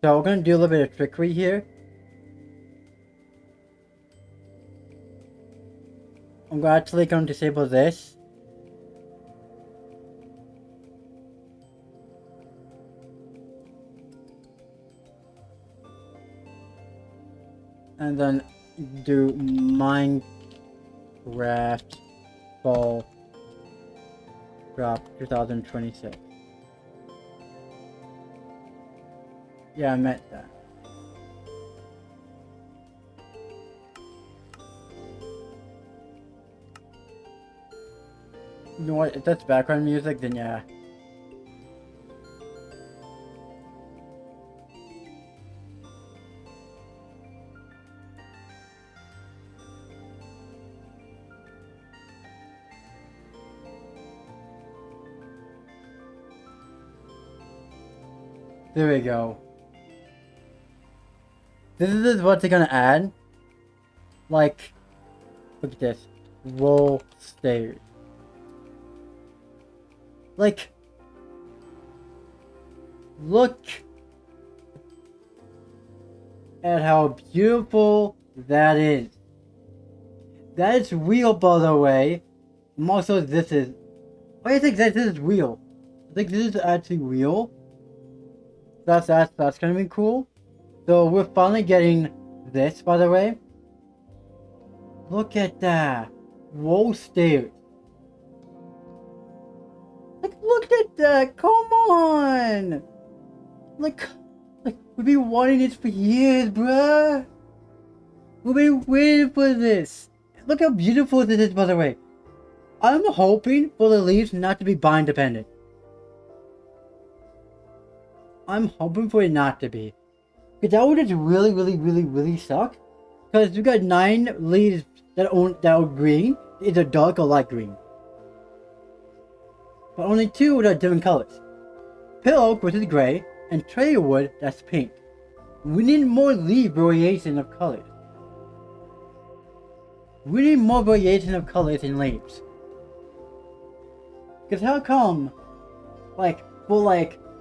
[SPEAKER 1] So we're gonna do a little bit of trickery here. I'm actually gonna disable this. And then do Minecraft Fall Drop 2026. Yeah, I meant that. You know what? If that's background music, then yeah. There we go. This is what they're gonna add. Like, look at this. Roll stairs. Like, look at how beautiful that is. That is real, by the way. Also, this is. I think that this is real. I think this is actually real. That's gonna be cool. So we're finally getting this, by the way. Look at that. Roll stairs. Like, look at that. Come on. Like we've been wanting this for years, bruh. We've been waiting for this. Look how beautiful this is, by the way. I'm hoping for the leaves not to be bind dependent. I'm hoping for it not to be. Because that would just really suck. Because we got 9 leaves that are green, either dark or light green. But only 2 that are different colors. Pillow, which is gray, and tray wood, that's pink. We need more leaf variation of colors. We need more variation of colors in leaves. Because how come, for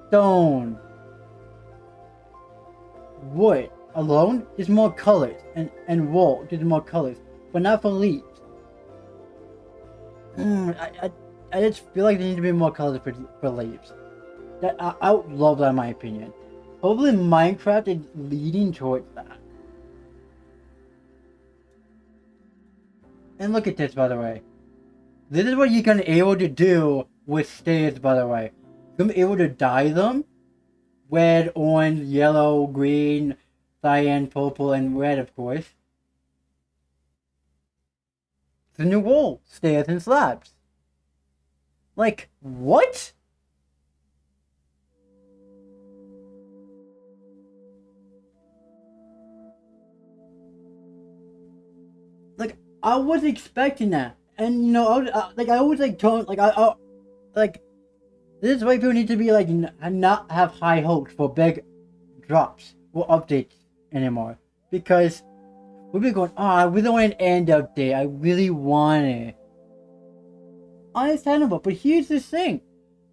[SPEAKER 1] stone, wood alone, there's more colors, and wool, there's more colors, but not for leaves. I just feel like there need to be more colors for leaves. I would love that in my opinion. Hopefully Minecraft is leading towards that. And look at this, by the way. This is what you're gonna be able to do with stairs, by the way. You're gonna be able to dye them. Red, orange, yellow, green, cyan, purple, and red, of course. The new wall, stairs and slabs. Like, what? Like, I was expecting that. And, you know, I was this is why people need to be, not have high hopes for big drops or updates anymore. Because we'll be going, I really want an end update. I really want it. Understandable, but here's the thing.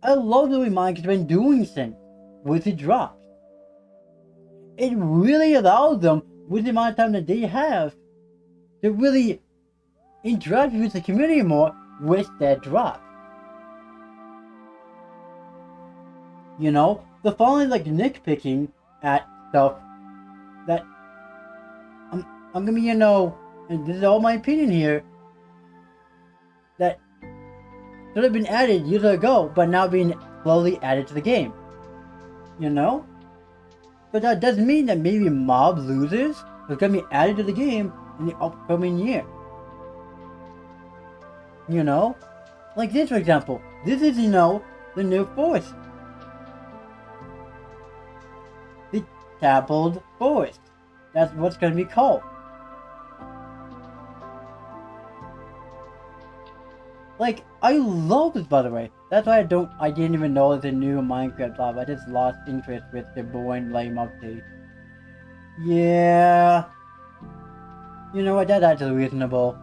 [SPEAKER 1] I love the way Minecraft's been doing things with the drops. It really allows them, with the amount of time that they have, to really interact with the community more with that drop. You know, the following nitpicking at stuff that I'm gonna be, and this is all my opinion here, that should have been added years ago, but now being slowly added to the game. You know? But that doesn't mean that maybe Mob Losers is gonna be added to the game in the upcoming year. You know? Like this, for example. This is, the new forest. The Tackled Forest. That's what's gonna be called. Like, I love this, by the way. That's why I didn't even know it's a new Minecraft lab. I just lost interest with the boring lame update. Yeah. You know what, that's actually reasonable.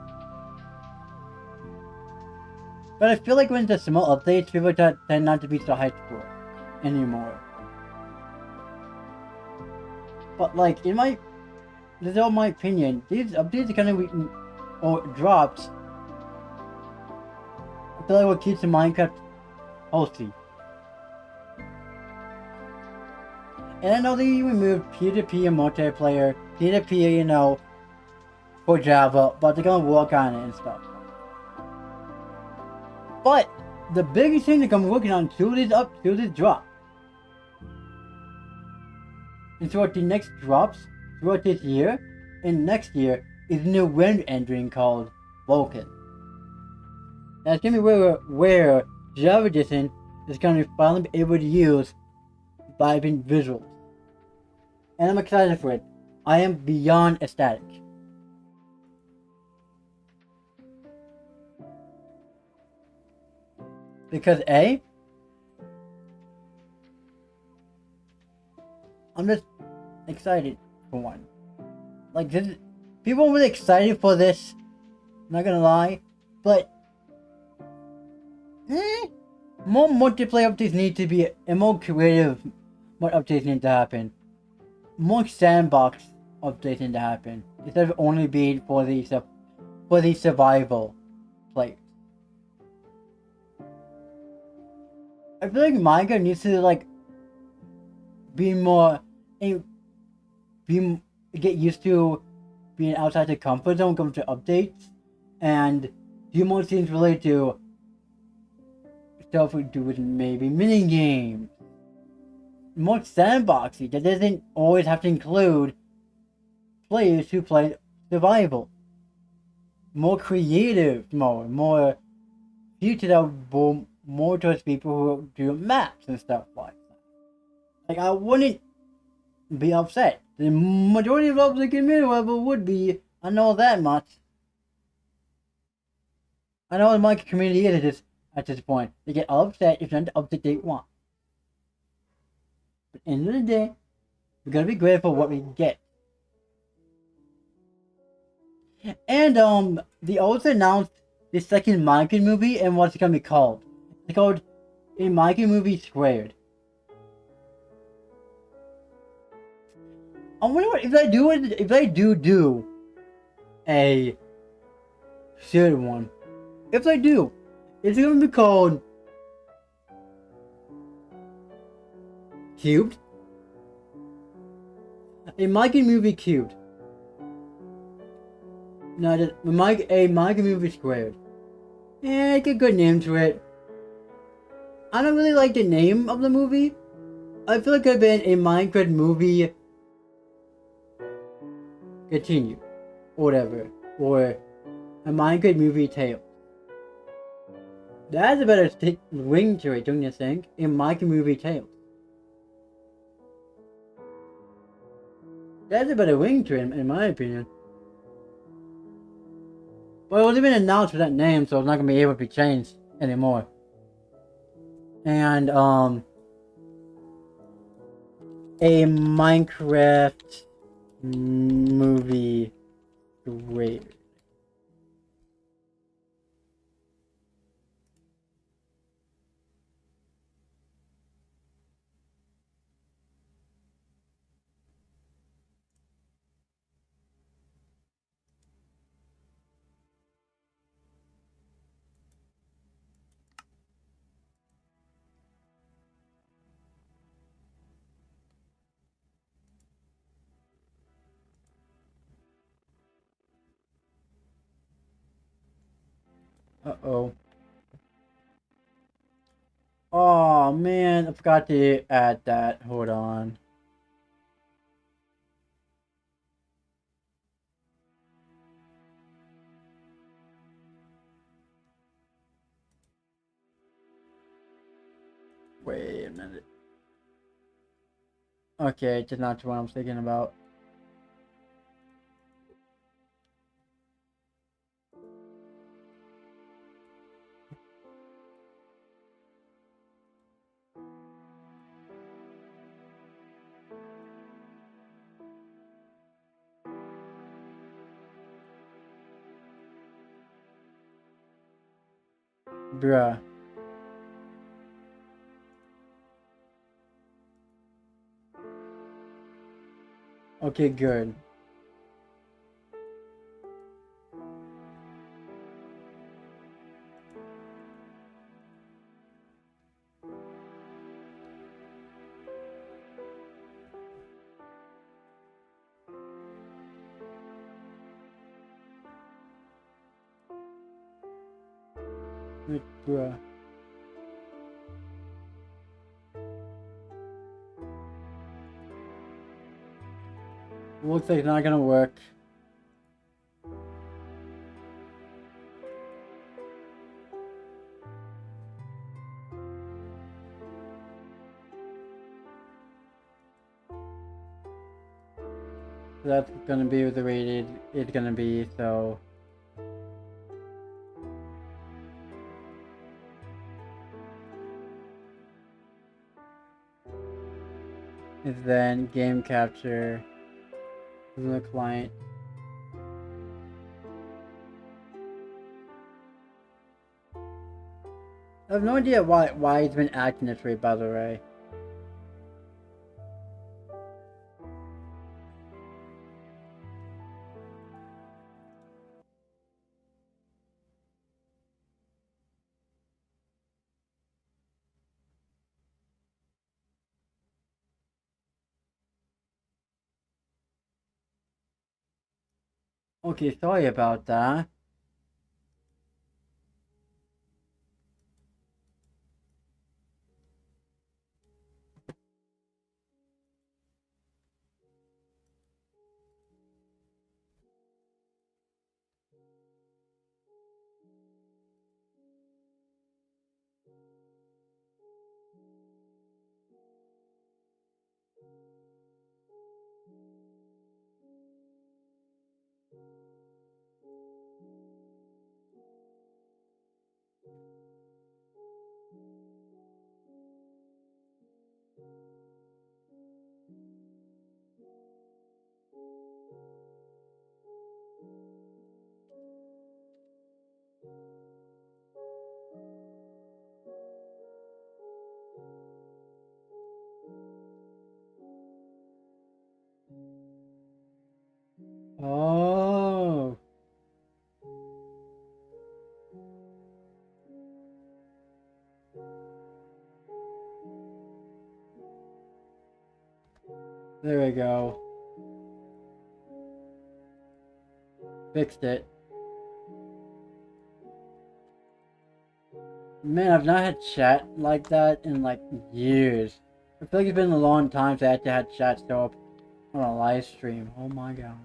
[SPEAKER 1] But I feel like when it's a small updates, people tend not to be so hyped for it anymore. But like, this is all my opinion, these updates are gonna be, or drops, I feel like what keeps the Minecraft healthy. And I know they removed P2P and multiplayer, P2P, for Java, but they're gonna work on it and stuff. But the biggest thing they're gonna be working on through this drop, and throughout the next drops, throughout this year, and next year, is a new wind engine called Vulcan. That's gonna be where Java Edition is gonna finally be able to use vibrant visuals. And I'm excited for it. I am beyond ecstatic. Because I'm just excited for one. Like this, people are really excited for this. I'm not gonna lie, but more multiplayer updates need to be, and more creative more updates need to happen. More sandbox updates need to happen instead of only being for the survival players. I feel like Minecraft needs to be more, get used to being outside the comfort zone when it comes to updates, and do more things related to stuff we do with maybe mini games. More sandboxy that doesn't always have to include players who play survival. More creative mode, more future that will more towards people who do maps and stuff like that. Like, I wouldn't be upset. The majority of the community level would be. I know that much. I know my community is at this point. They get upset if not the update they want. But at the end of the day, we gotta be grateful for what we get. And they also announced the second Minecraft movie and what's it gonna be called. It's called A Minecraft Movie Squared. I wonder what, if they do a shared one. If they do, it's gonna be called Cubed. A Minecraft Movie Cubed. No, just a Minecraft Movie Squared. Yeah, it's a good name to it. I don't really like the name of the movie. I feel like it could have been a Minecraft movie continue, or whatever, or a Minecraft movie tale. That's a better ring to it, don't you think? A Minecraft movie tale. That's a better ring to it, in my opinion. But it wasn't even announced with that name, so it's not gonna be able to be changed anymore. And a Minecraft movie trailer. Uh-oh. Oh man, I forgot to add that. Hold on. Wait a minute. Okay, it's not what I'm thinking about. Bruh. Okay, good. Bruh. Looks like it's not gonna work. So that's gonna be the way it's gonna be, so... Is then game capture from the client. I have no idea why it's been acting this way, by the way. Okay, sorry about that. Oh. There we go. Fixed it. Man, I've not had chat like that in like years. I feel like it's been a long time since I had to have chat show up on a live stream. Oh my god.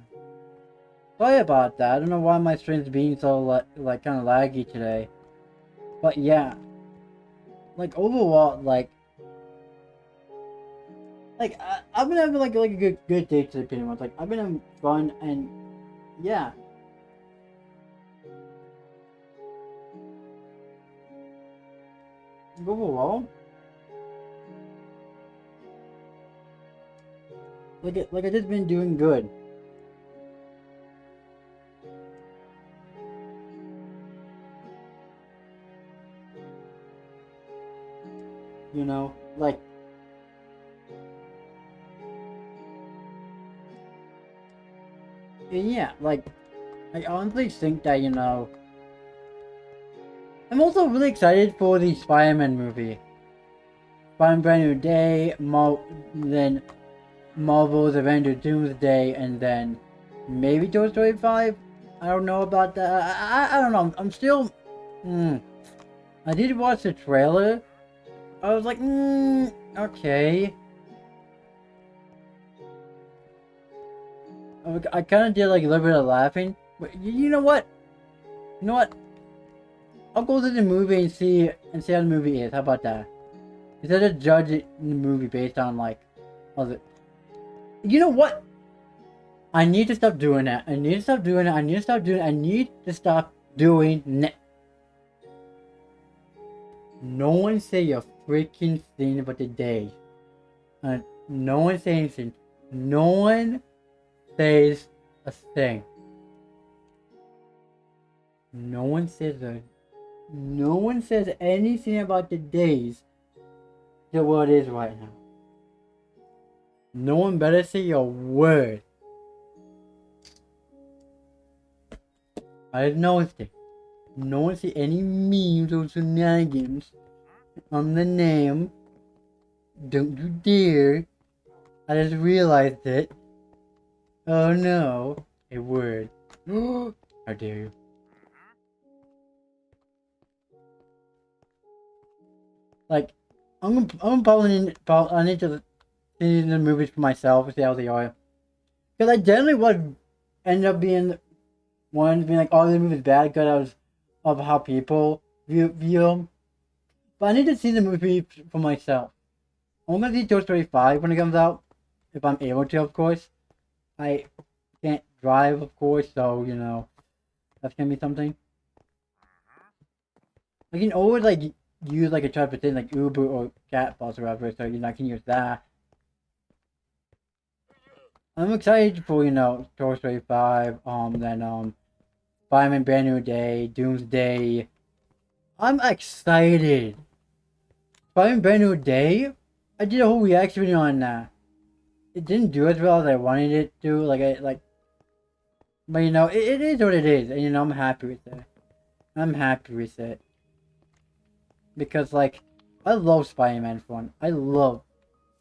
[SPEAKER 1] Sorry about that. I don't know why my stream's being so like kind of laggy today. But yeah, like overall, I've been having like a good day today, pretty much. Like I've been having fun and yeah. Overall, like I just been doing good. You know, like yeah, like I honestly think that I'm also really excited for the Spider-Man movie. Spider-Man Brand New Day, then Marvel's Avenger Doomsday, and then maybe Toy Story 5. I don't know about that. I don't know. I'm still I did watch the trailer. I was like, okay. I kind of did like a little bit of laughing, but you know what? You know what? I'll go to the movie and see how the movie is. How about that? Instead of judging the movie based on like, other. You know what? I need to stop doing that. I need to stop doing it. I need to stop doing it. I need to stop doing that. No one say a freaking thing about the day. No one say anything. No one says a thing. No one says anything about the days to what it is right now. No one better say a word. I noticed it. No one see any memes or shenanigans on the name. Don't you dare. I just realized it. Oh no. A word. How dare you. Like, I'm probably I need to see the movies for myself and see how they are. Because I generally would end up being like, oh, the movie's bad because of how people view them. But I need to see the movie for myself. I'm gonna see Toy Story 5 when it comes out. If I'm able to, of course. I can't drive, of course, so, you know, that's gonna be something. I can always, like, use, like, a transportation, like Uber or Catbus or whatever, so, you know, I can use that. I'm excited for, you know, Toy Story 5, then, Spider-Man Brand New Day, Doomsday. I'm excited. Spider-Man Brand New Day, I did a whole reaction video on that. It didn't do as well as I wanted it to, but you know, it is what it is, and you know, I'm happy with it. I'm happy with it. Because, like, I love Spider-Man fun. I love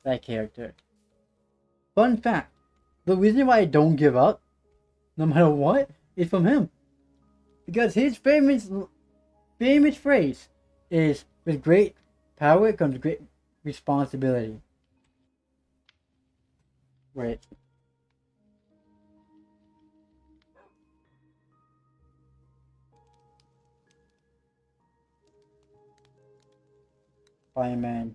[SPEAKER 1] that character. Fun fact, the reason why I don't give up, no matter what, is from him. Because his famous phrase is, with great power comes great responsibility. Right. Fireman.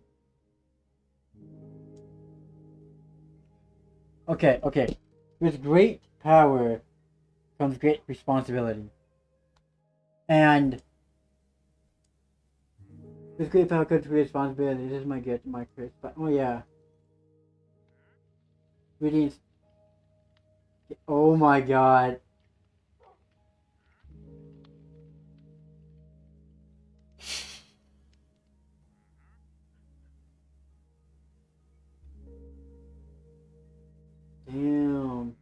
[SPEAKER 1] Okay. With great power comes great responsibility. And with great power comes great responsibility. This is my Chris. But oh yeah. Reading. Oh my god. Damn.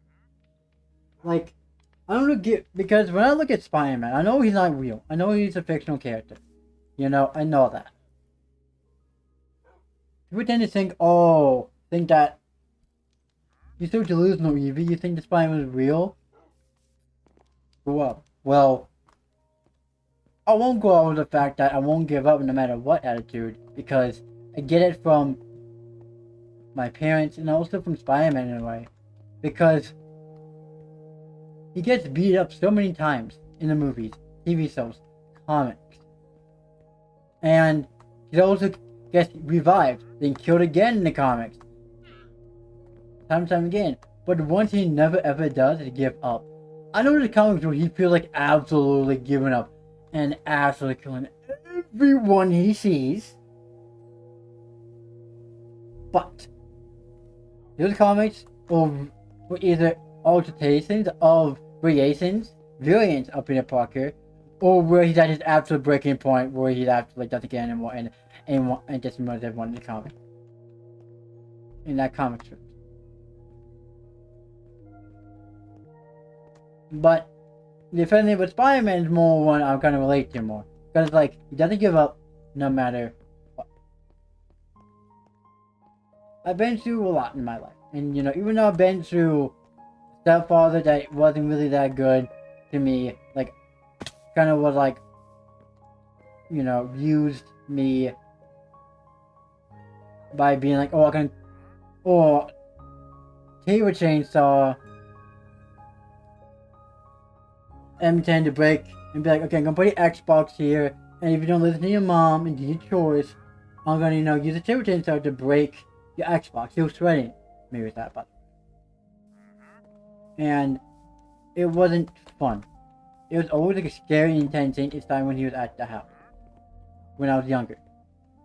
[SPEAKER 1] Like, I don't get, because when I look at Spider-Man, I know he's not real. I know he's a fictional character. You know, I know that. People tend to think that you're so delusional, Evie. You think the Spider-Man is real? Grow up. Well, I won't go over the fact that I won't give up no matter what attitude, because I get it from my parents and also from Spider-Man in a way. Because he gets beat up so many times in the movies, TV shows, comics. And he also gets revived, then killed again in the comics. Time and time again. But the one thing he never ever does is give up. I know in the comics where he feels like absolutely giving up and absolutely killing everyone he sees. But those comics were either alterations of variants of Peter Parker, or where he's at his absolute breaking point where he's absolutely doesn't get anymore and just murders everyone in the comic. In that comic strip. But defending with Spider-Man is more one I'm gonna relate to more. Because like he doesn't give up no matter what. I've been through a lot in my life. And you know, even though I've been through stepfather that wasn't really that good to me, like kind of was like used me by being like, oh, I can, or table chainsaw M10 to break and be like, okay, I'm gonna put your Xbox here, and if you don't listen to your mom and do your chores, I'm gonna, use a table chainsaw to break your Xbox. He was threatening me with that, but and it wasn't fun. It was always like a scary, intense thing. It's time when he was at the house when I was younger.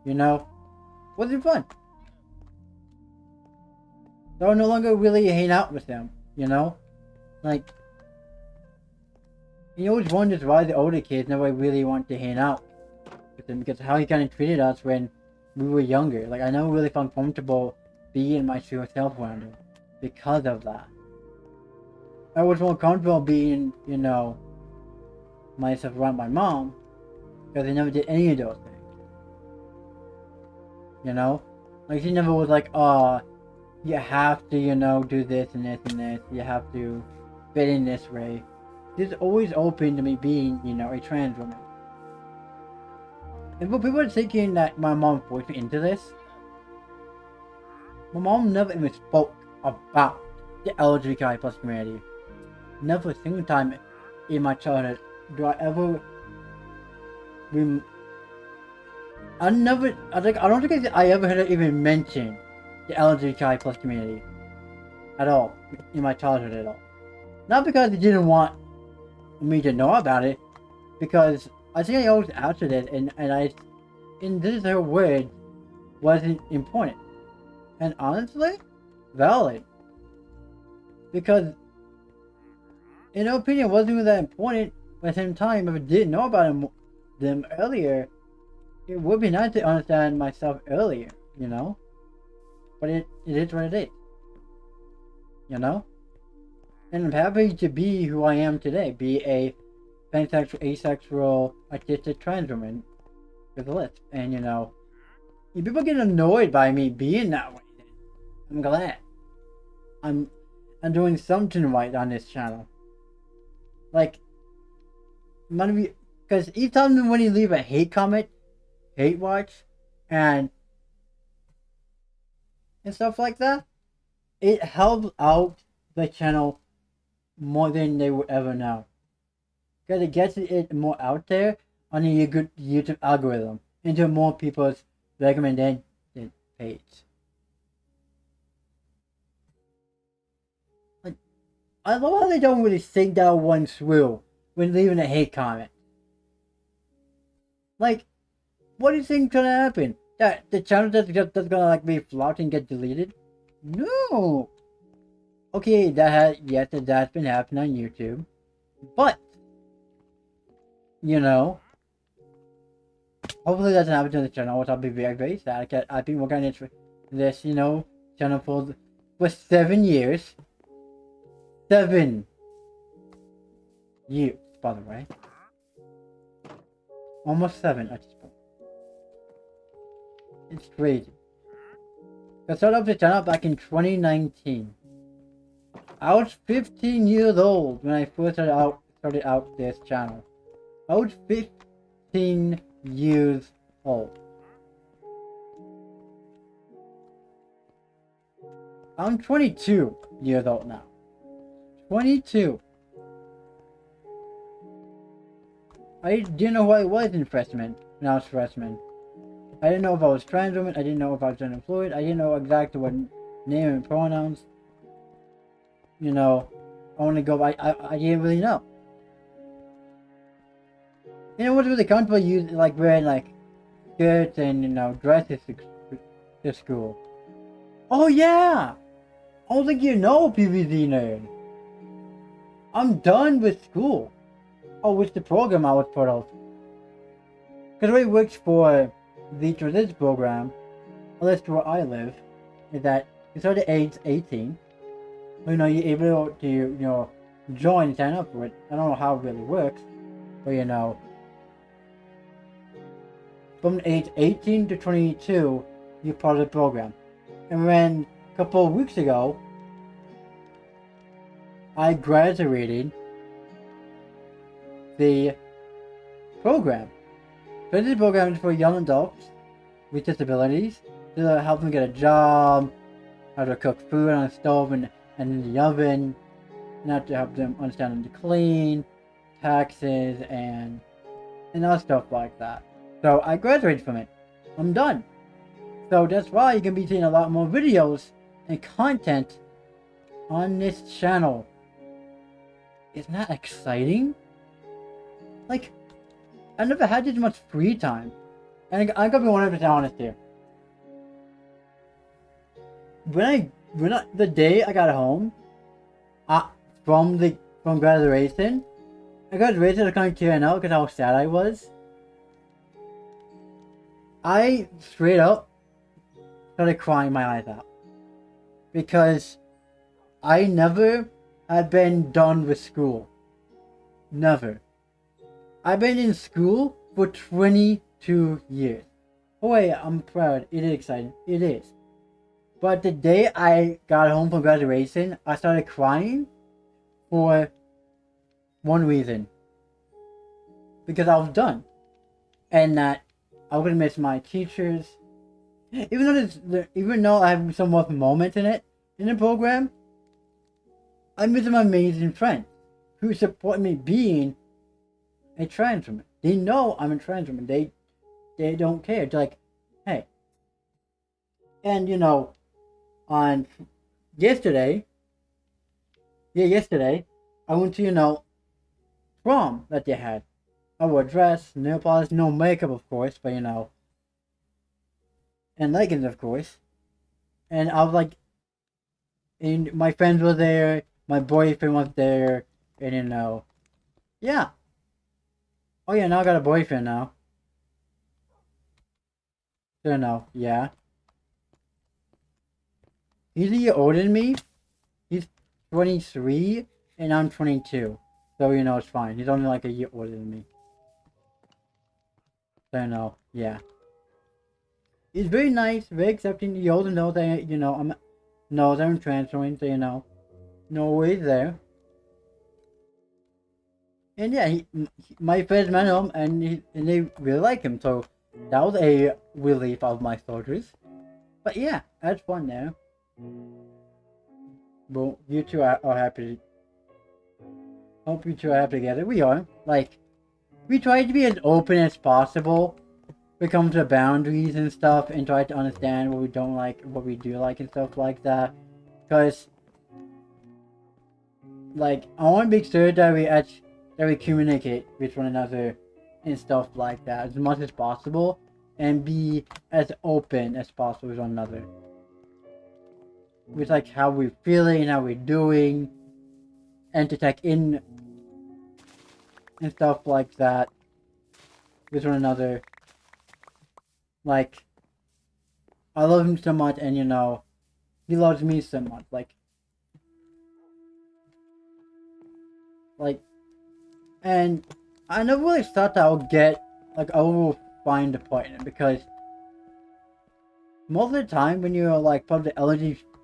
[SPEAKER 1] Wasn't fun. So I no longer really hang out with them. Like. He always wonders why the older kids never really want to hang out with him, because how he kind of treated us when we were younger. Like, I never really felt comfortable being my true self around him because of that. I was more comfortable being, myself around my mom, because I never did any of those things. Like, she never was like, oh, you have to, do this and this and this. You have to fit in this way. She's always open to me being, a trans woman. And for people are thinking that my mom forced me into this, my mom never even spoke about the LGBTQIA plus community. Never a single time in my childhood do I ever I don't think I ever heard her even mention the LGBTQIA plus community at all in my childhood at all. Not because they didn't want me to know about it, because I think I always answered it, and this is her word, wasn't important. And honestly, valid. Because, in her opinion, it wasn't even that important, but at the same time, if I didn't know about them earlier, it would be nice to understand myself earlier, But it is what it is. And I'm happy to be who I am today. Be a pansexual, asexual, autistic trans woman with a lisp. And if people get annoyed by me being that way, I'm glad. I'm doing something right on this channel. Like, because each time when you leave a hate comment, hate watch, and stuff like that, it helps out the channel more than they would ever know. Because it gets it more out there on the YouTube algorithm into more people's recommended page. Like, I love how they don't really sing down one through when leaving a hate comment. Like, what do you think's gonna happen? That the channel that's gonna be flopped and get deleted? No. Okay, that's been happening on YouTube, but hopefully that doesn't happen to the channel, which I'll be very, very sad. I've been working on this channel for 7 years. 7 years, by the way. Almost 7 at this point. It's crazy. I started up the channel back in 2019. I was 15 years old when I first started out this channel. I was 15 years old. I'm 22 years old now. 22. I didn't know who I was when I was freshman. I didn't know if I was trans woman, I didn't know if I was unemployed, I didn't know exactly what name and pronouns. I want to go by, I didn't really know. It wasn't really comfortable wearing skirts and dresses to school. Oh yeah! I don't think PVZ nerd. I'm done with school. Oh, with the program I was put out. Because what it works for this program, at least where I live, is that you start at age 18. You're able to, join and sign up for it. I don't know how it really works, but from age 18 to 22, you're part of the program. And then a couple of weeks ago, I graduated the program. So this program is for young adults with disabilities to help them get a job, how to cook food on a stove and in the oven, and how to help them understand and to clean, taxes, and other stuff like that. So I graduated from it. I'm done. So that's why you can be seeing a lot more videos and content on this channel. Isn't that exciting? Like, I never had this much free time. And I gotta be 100% honest here. The day I got home, from graduation, I graduated, I was kind of tearing out because how sad I was. I straight up started crying my eyes out. Because I never had been done with school. Never. I've been in school for 22 years. Oh wait, I'm proud. It is exciting. It is. But the day I got home from graduation, I started crying for one reason. Because I was done. And that I was gonna miss my teachers. Even though I have some rough moments in the program, I miss my amazing friends who support me being a trans woman. They know I'm a trans woman. They don't care. They're like, hey. And on yesterday, I went to, prom that they had. I wore a dress, nail polish, no makeup of course, but and leggings of course. And I was like, and my friends were there, my boyfriend was there, and yeah. Oh yeah, now I got a boyfriend now. So yeah. He's a year older than me. He's 23 and I'm 22. So it's fine. He's only like a year older than me. So yeah. He's very nice, very accepting. He also knows that I'm transferring, so no worries there. And yeah, my friends met him, and they really like him. So that was a relief of my soldiers. But yeah, that's fun there. Well, you two are happy. Hope you two are happy together. We are. Like, we try to be as open as possible when it comes to boundaries and stuff, and try to understand what we don't like, what we do like, and stuff like that. Because, like, I want to make sure that we communicate with one another and stuff like that as much as possible, and be as open as possible with one another. With like how we're feeling, how we're doing, and to check in and stuff like that with one another. Like, I love him so much, and he loves me so much. Like, and I never really thought that I will find a partner, because most of the time when you're like part of the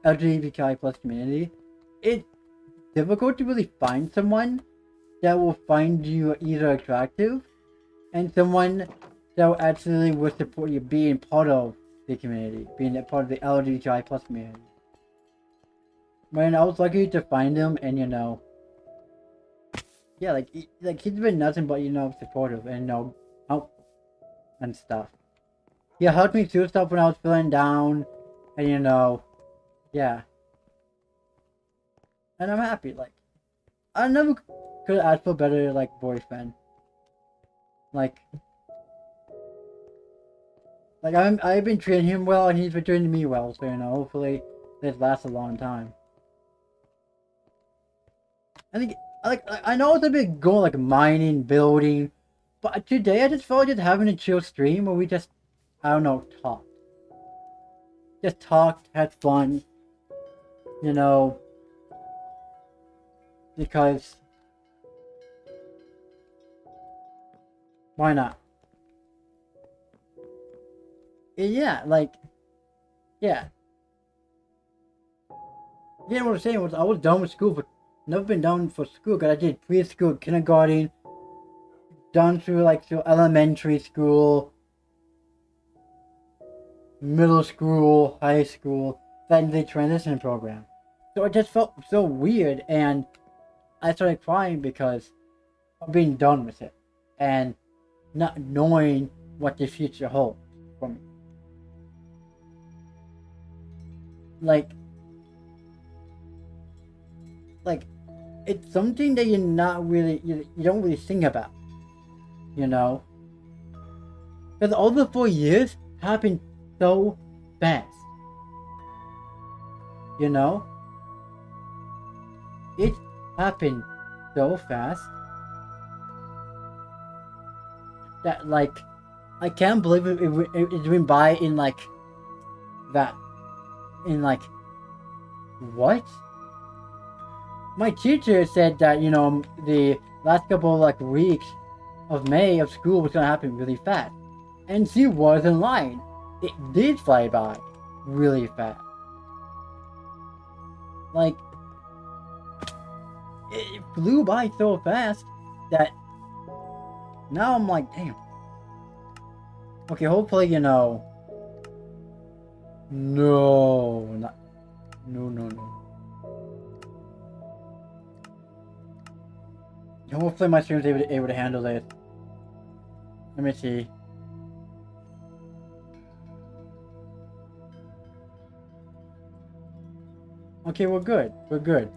[SPEAKER 1] LGBTQIA plus community, it's difficult to really find someone that will find you either attractive and someone that will actually will support you being part of the community, being a part of the LGBTQI plus community. Man, I was lucky to find him, and yeah, like he's been nothing but supportive and help and stuff. He helped me through stuff when I was feeling down, and yeah. And I'm happy. Like, I never could ask for a better boyfriend. Like I've been treating him well, and he's been treating me well. So hopefully this lasts a long time. I think I know it's a bit goal like mining, building, but today I just felt like just having a chill stream where we just talked. Just talked, had fun, because why not? Yeah, yeah. Yeah, what I'm saying was I was done with school, but never been done for school because I did preschool, kindergarten, done through like through elementary school, middle school, high school, then the transition program. So it just felt so weird, and I started crying because of being done with it and not knowing what the future holds for me. Like, like it's something that you're not really you don't really think about, you know, because all the 4 years happened so fast, you know. It happened so fast that like I can't believe it went by in like that in like what. My teacher said that, you know, the last couple like weeks of May of school was gonna happen really fast, and she was in line. It did fly by really fast. Like it flew by so fast that now I'm like, damn. Okay, hopefully, you know. No, not no. Hopefully my stream's able to handle this. Let me see. Okay, we're good. We're good.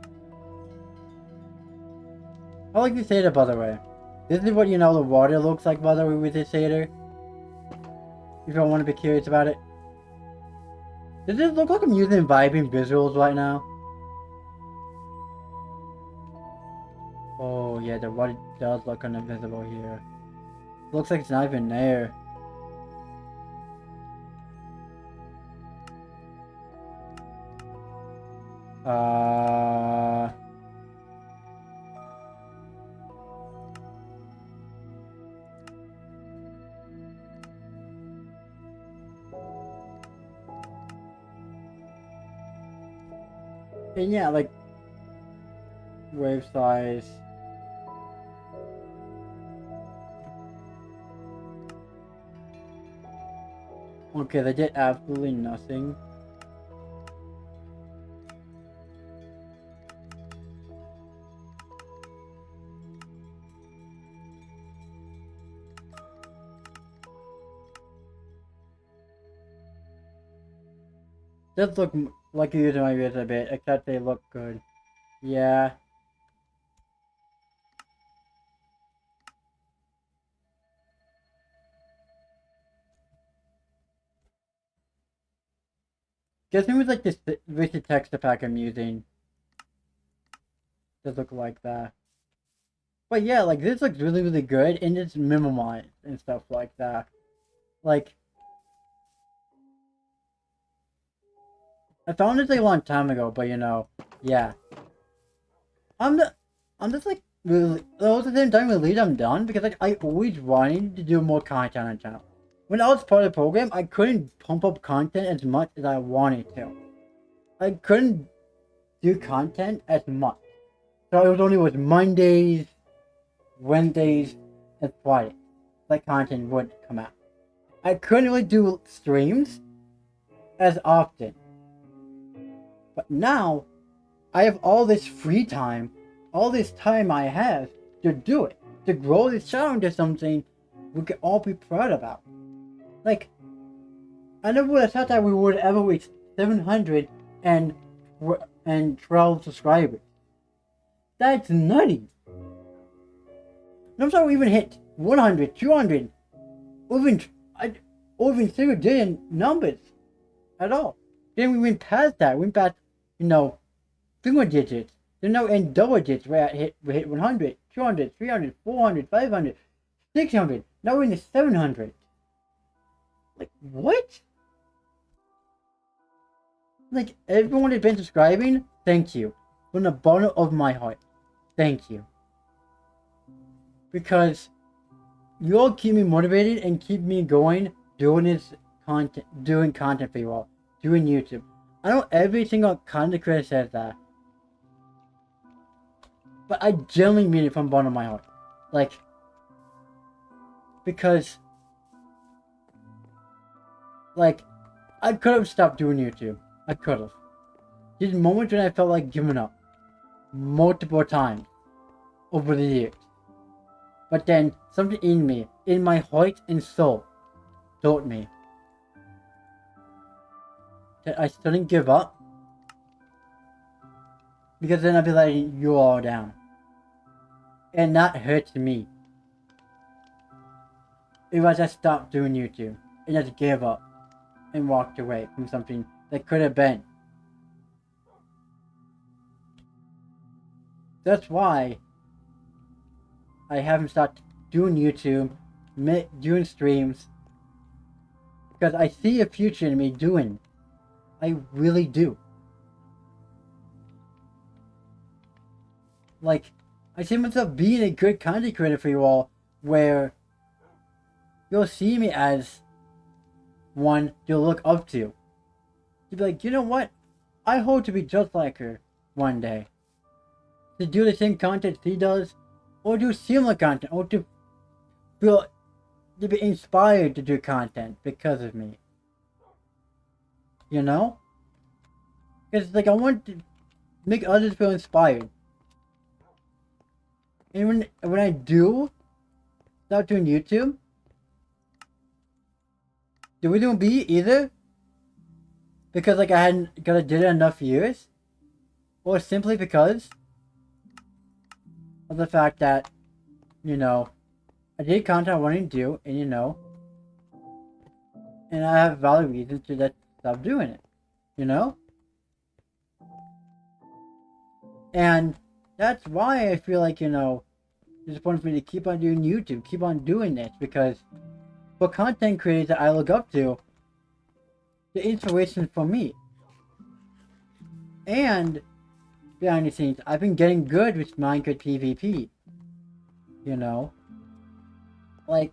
[SPEAKER 1] I like this shader, by the way. This is what, you know, the water looks like, by the way, with this shader. If you want to be curious about it. Does it look like I'm using vibing visuals right now? Oh yeah, the water does look invisible here. Looks like it's not even there. And yeah, like wave size. Okay, they did absolutely nothing. Does look like you're using my ears a bit, except they look good. Yeah. Guess maybe like this recent texture pack I'm using. Does look like that. But yeah, like this looks really good, and it's minimalized and stuff like that. Like, I found this like a long time ago, but you know, yeah. I'm just like really, at the same time, really, I'm done because like I always wanted to do more content on the channel. When I was part of the program, I couldn't pump up content as much as I wanted to. I couldn't do content as much. So it was only with Mondays, Wednesdays, and Fridays that content would come out. I couldn't really do streams as often. But now, I have all this free time, all this time I have to do it, to grow this channel into something we can all be proud about. Like, I never would have thought that we would ever reach 712 subscribers. That's nutty. I'm sorry we even hit 100, 200, or even single digit numbers at all. Then we went past that. We went past, you know, single digits. Then now in double digits, we hit 100, 200, 300, 400, 500, 600. Now we're in the 700. Like, what? Like, everyone that's been subscribing, thank you. From the bottom of my heart. Thank you. Because you all keep me motivated and keep me going doing this content, doing content for you all, doing YouTube. I know every single content creator says that, but I genuinely mean it from the bottom of my heart. Like, Because, like, I could have stopped doing YouTube. I could have. These moments when I felt like giving up. Multiple times. Over the years. But then, something in me, in my heart and soul, told me that I shouldn't give up. Because then I'd be letting you all down. And that hurts me. If I just stopped doing YouTube. And just gave up. And walked away from something that could have been. That's why I haven't started doing YouTube, doing streams. Because I see a future in me doing. I really do. Like, I see myself being a good content creator for you all, where you'll see me as one you'll look up to. You'll be like, you know what? I hope to be just like her one day. To do the same content she does, or do similar content, or to feel, to be inspired to do content because of me. You know? Because, like, I want to make others feel inspired. And when I do start doing YouTube, the reason will be either because, like, I did it enough years, or simply because of the fact that, you know, I did content I wanted to do, and, you know, and I have valid reasons to just stop doing it, you know? And that's why I feel like, you know, it's important for me to keep on doing YouTube, keep on doing this, because for content creators that I look up to, the inspiration for me. And behind the scenes, I've been getting good with Minecraft PvP. You know? Like,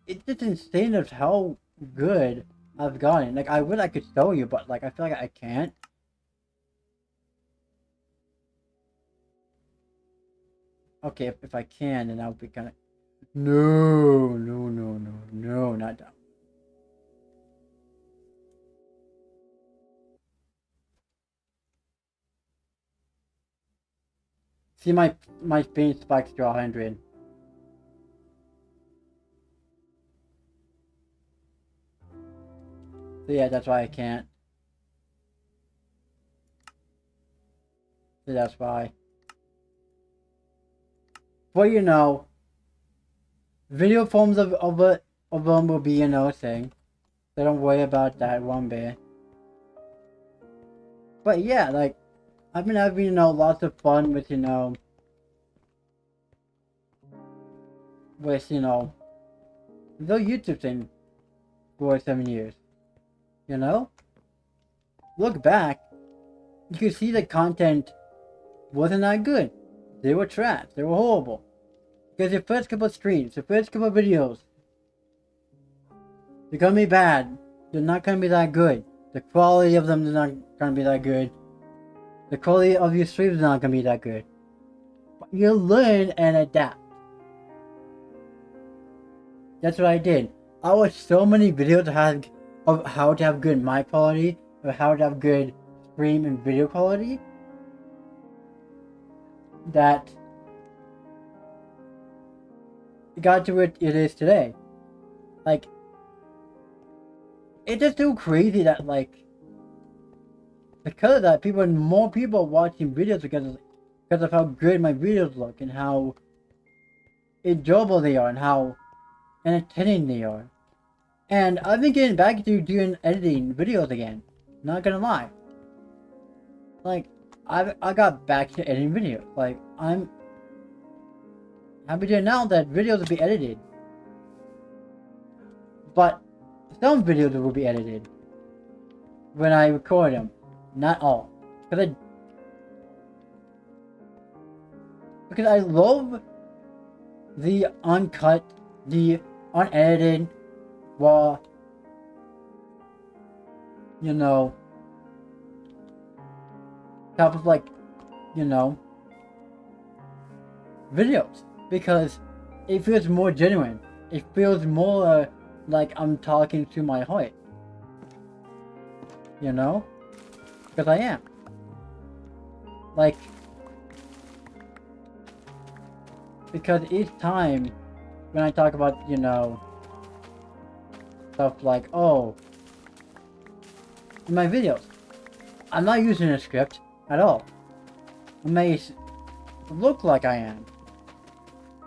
[SPEAKER 1] it's just insane of how good I've gotten. Like, I wish I could show you, but, like, I feel like I can't. Okay, if I can, then that would be kind of... No, not that. See, my speed spikes to 100. So yeah, that's why I can't. So that's why. But you know, video forms of them will be, you know, thing. So don't worry about that one bit. But yeah, like, I've been having, you know, lots of fun with, you know, the YouTube thing for 7 years. You know? Look back, you can see the content wasn't that good. They were trash. They were horrible. Because your first couple of streams, your first couple of videos, they're gonna be bad. They're not gonna be that good. The quality of them is not gonna be that good. The quality of your streams is not gonna be that good. But you learn and adapt. That's what I did. I watched so many videos of how to have good mic quality, of how to have good stream and video quality, that it got to what it is today. Like, it's just so crazy that, like, because of that, more people are watching videos because of how good my videos look and how enjoyable they are and how entertaining they are. And I've been getting back to doing editing videos again. Not gonna lie. Like, I got back to editing videos. Like, I'm happy to announce that videos will be edited. But some videos will be edited when I record them. Not all. Because I love the uncut, the unedited, raw, you know, type of, like, you know, videos. Because it feels more genuine. It feels more like I'm talking to my heart. You know? Because I am. Like, because each time when I talk about, you know, stuff like, oh, in my videos, I'm not using a script at all. It may look like I am,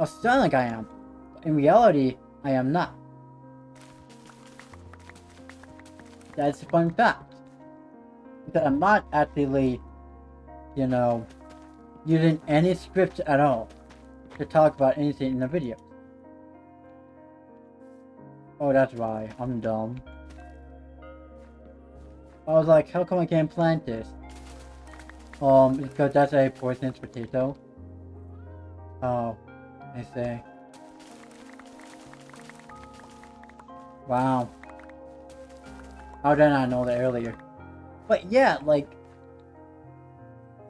[SPEAKER 1] or sound like I am, but in reality, I am not. That's a fun fact. Because I'm not actually, you know, using any script at all to talk about anything in the video. Oh, that's why. I'm dumb. I was like, how come I can't plant this? Because that's a poisonous potato. Oh, I say. Wow. How did I know that earlier? But yeah, like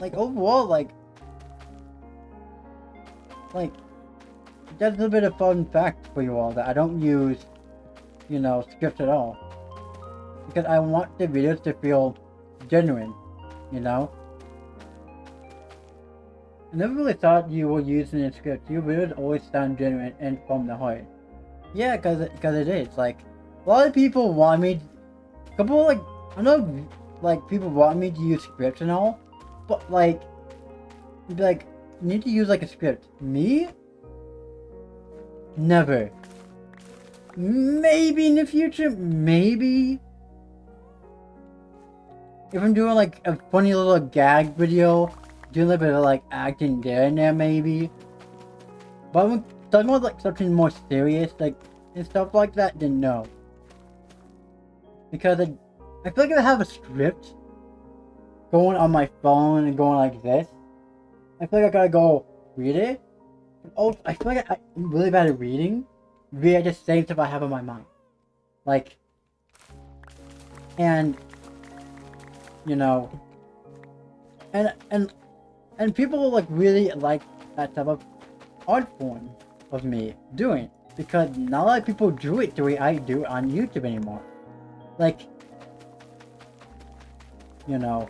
[SPEAKER 1] overall, like, that's a bit of fun fact for you all that I don't use, you know, scripts at all. Because I want the videos to feel genuine, you know? I never really thought you were using a script. Your videos always sound genuine and from the heart. Yeah, cause it is. Like, a lot of people want me, I know, like, people want me to use scripts and all, but like, you need to use like a script. Me? Never. Maybe in the future, maybe. If I'm doing like a funny little gag video, doing a little bit of like acting there and there, maybe. But I'm talking about like something more serious, like, and stuff like that, then no. Because I feel like if I have a script going on my phone and going like this, I feel like I gotta go read it. Oh, I feel like I'm really bad at reading. Via just saying stuff I have in my mind. Like, and, you know, and people like really like that type of art form of me doing, because not a lot of people do it the way I do on YouTube anymore. Like, you know,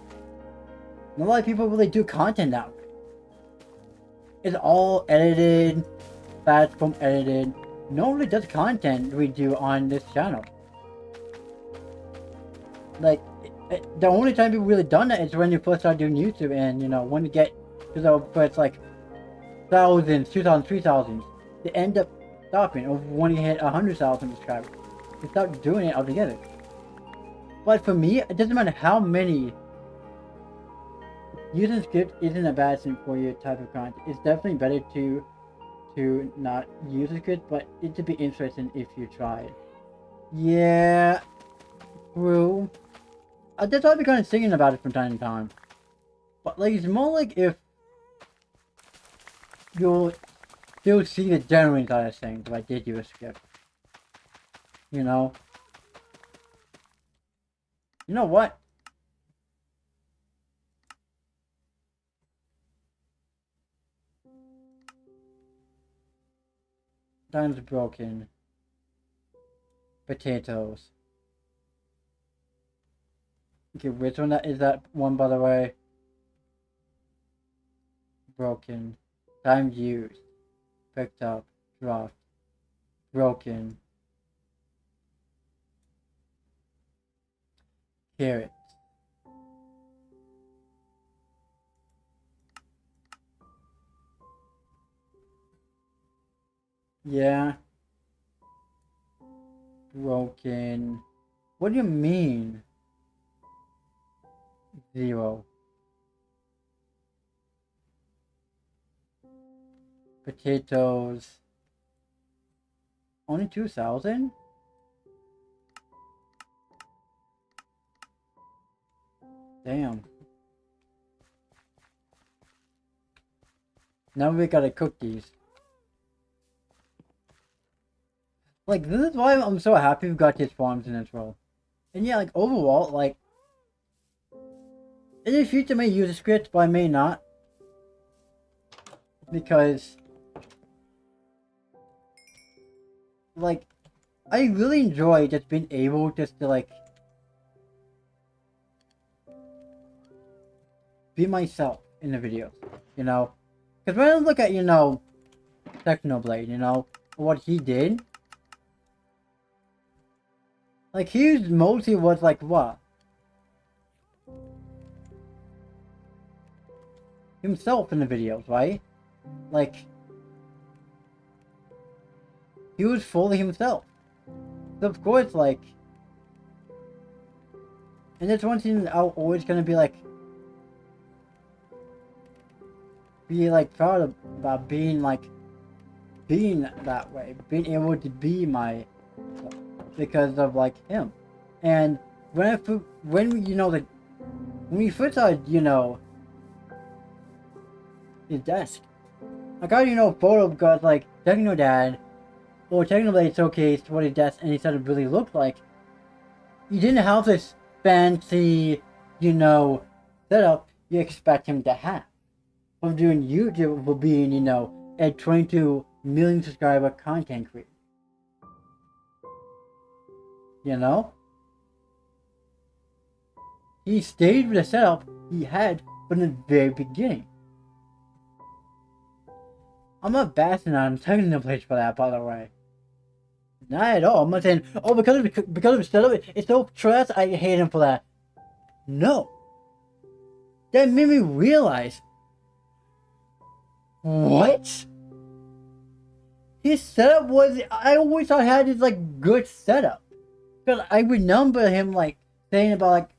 [SPEAKER 1] not a lot of people really do content now. It's all edited, fast from edited. No one really does content we do on this channel. Like, the only time people really done that is when you first start doing YouTube, and, you know, when you get to the first like thousands, 2,000, 3,000, they end up stopping, or when you hit 100,000 subscribers, they start doing it altogether. But for me, it doesn't matter how many. Using script isn't a bad thing for your type of content. It's definitely better to not use a script, but it would be interesting if you tried. Yeah, true. That's why I've been kind of singing about it from time to time. But like, it's more like if you'll still see the genuine side of things if I did use a script. You know? You know what? Time's broken. Potatoes. Okay, which one is that one, by the way? Broken. Time used. Picked up. Dropped. Broken. Carrots. Yeah. Broken. What do you mean? 0. Potatoes. Only 2,000? Damn. Now we gotta cook these. Like, this is why I'm so happy we got these farms in this world. And yeah, like, overall, like, in the future I may use a script, but I may not. Because like, I really enjoy just being able just to, like, be myself in the videos, you know? Because when I look at, Technoblade, what he did, like, he mostly was, like, what? Himself in the videos, right? Like, he was fully himself. So, of course, like, and that's one thing I'm always gonna be, like, proud of, about being, like, being that way, being able to be my, because of, like, him. And when we first started, his desk, I got, a photo because, like, Techno Dad, or Technoblade showcased what his desk and he said it really looked like. He didn't have this fancy, setup you expect him to have. From doing YouTube, for being, a 22 million subscriber content creator. You know? He stayed with the setup he had from the very beginning. I'm not bashing on Technoblade for that, by the way. Not at all. I'm not saying, oh, because of the setup, it's so trash, I hate him for that. No. That made me realize, what? His setup was, I always thought he had this, like, good setup. Because I remember him, like, saying about, like,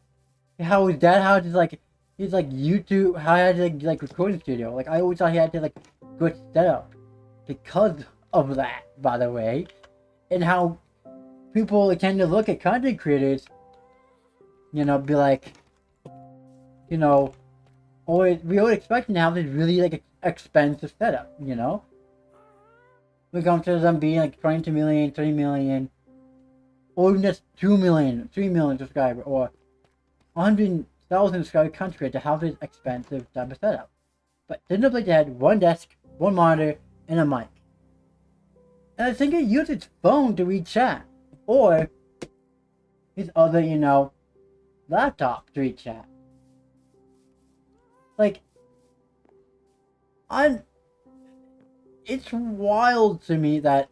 [SPEAKER 1] how his dad had his, like, YouTube, how he had, like, recording studio. Like, I always thought he had this, like, good setup. Because of that, by the way. And how people tend to look at content creators, be like, always, we always expect them to have this really, like, expensive setup, We come to them being, like, 22 million, 30 million, or even just 2 million, 3 million subscribers, or 100,000 subscriber content creator to have this expensive type of setup. But Technoblade had one desk, one monitor, and a mic. And I think he used his phone to read chat, or his other, laptop to read chat. Like, it's wild to me that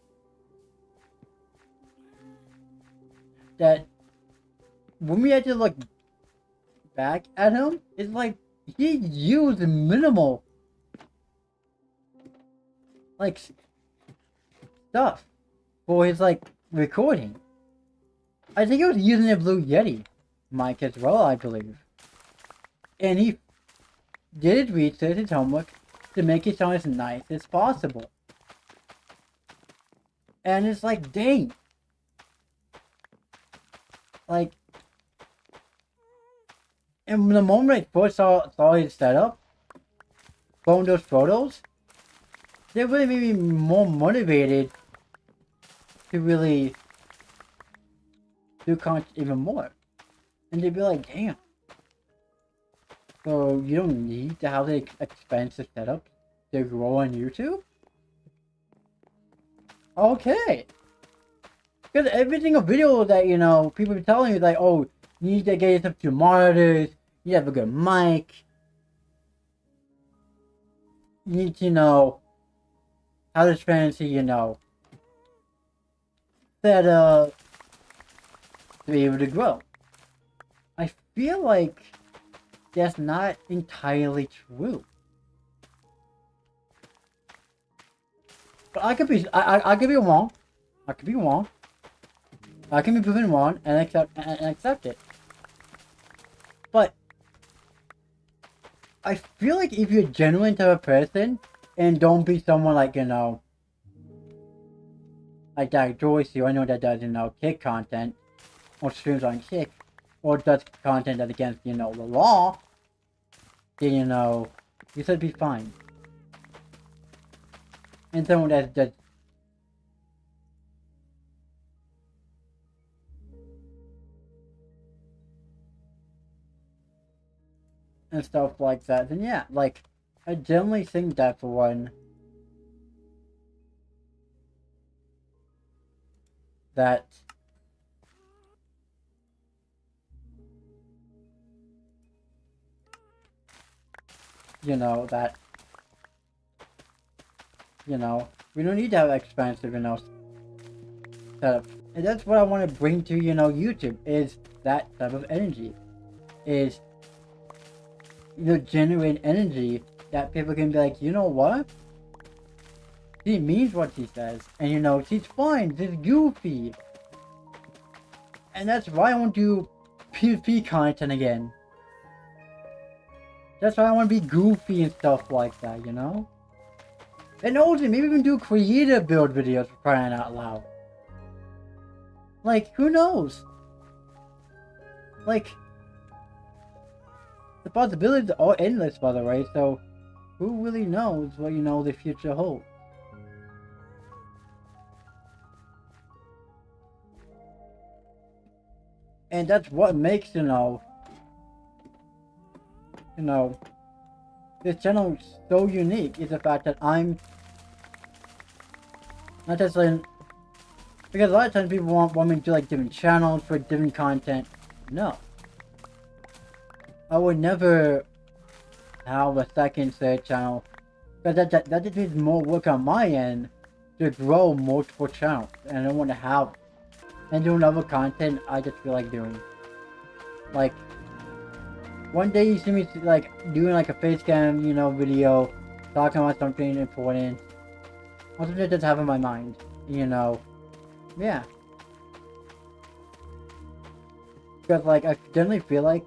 [SPEAKER 1] when we had to look back at him, it's like he used minimal, like, stuff for his, like, recording. I think he was using a Blue Yeti mic as well, I believe. And he did his research, his homework, to make it sound as nice as possible. And it's like, dang. Like, and the moment I first saw his setup, from those photos, they really made me more motivated to really do content even more. And they'd be like, damn. So you don't need to have the expensive setup to grow on YouTube? Okay. Because every single video that, people be telling you, like, oh, you need to get yourself two monitors, you have a good mic, you need to know how this fancy, setup to be able to grow. I feel like that's not entirely true. But I could be wrong. I could be wrong. I can be proven wrong and accept it. But I feel like if you're a genuine type of person and don't be someone like, like that Joyce here, I know that does, kick content or streams on kick or does content that's against, the law, then, you should be fine. And someone that's and stuff like that, then yeah, like, I generally think that's one that you know that we don't need to have expensive setup. And that's what I want to bring to YouTube, is that type of energy, is genuine energy that people can be like, you know what? She means what she says, and she's fine, she's goofy. And that's why I want to do PvP content again. That's why I want to be goofy and stuff like that, And also, maybe even do creative build videos, for crying out loud. Like, who knows? Like, the possibilities are endless, by the way, so who really knows what, the future holds? And that's what makes, this channel so unique, is the fact that I'm not just like, because a lot of times people want me to do like different channels for different content. No. I would never have a second, third channel, because that just means more work on my end to grow multiple channels, and I don't want to have and do another content I just feel like doing. Like, one day you see me like doing like a face cam, video, talking about something important, or something that just have in my mind, yeah. Because like I generally feel like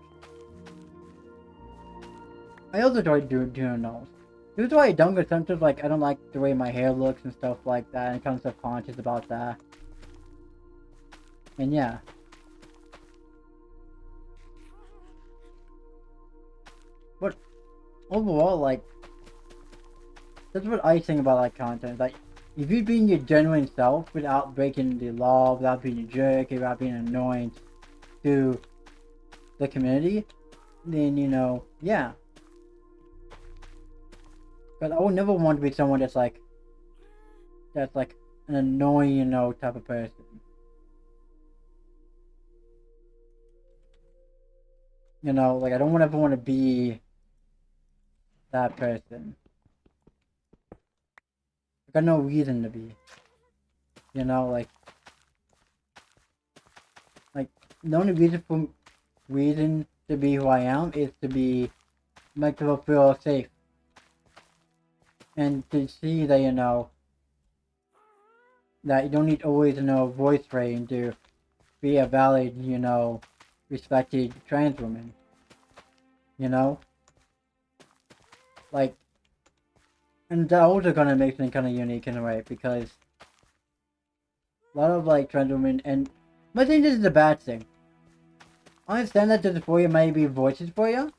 [SPEAKER 1] I also enjoy doing those. This is why I don't, because sometimes like I don't like the way my hair looks and stuff like that, and I'm kind of subconscious about that. And yeah. But overall, like, that's what I think about like content. Like, if you're being your genuine self without breaking the law, without being a jerk, without being annoying to the community, then yeah. But I would never want to be someone that's like an annoying, type of person. Like I don't ever want to be that person. I got no reason to be. Like the only reason to be who I am is to make people feel safe. And to see that, that you don't need always, voice range to be a valid, respected trans woman. Like, and that also kind of makes me kind of unique in a way, because a lot of like trans women, and I think this is a bad thing. I understand that there's for you might be voices for you,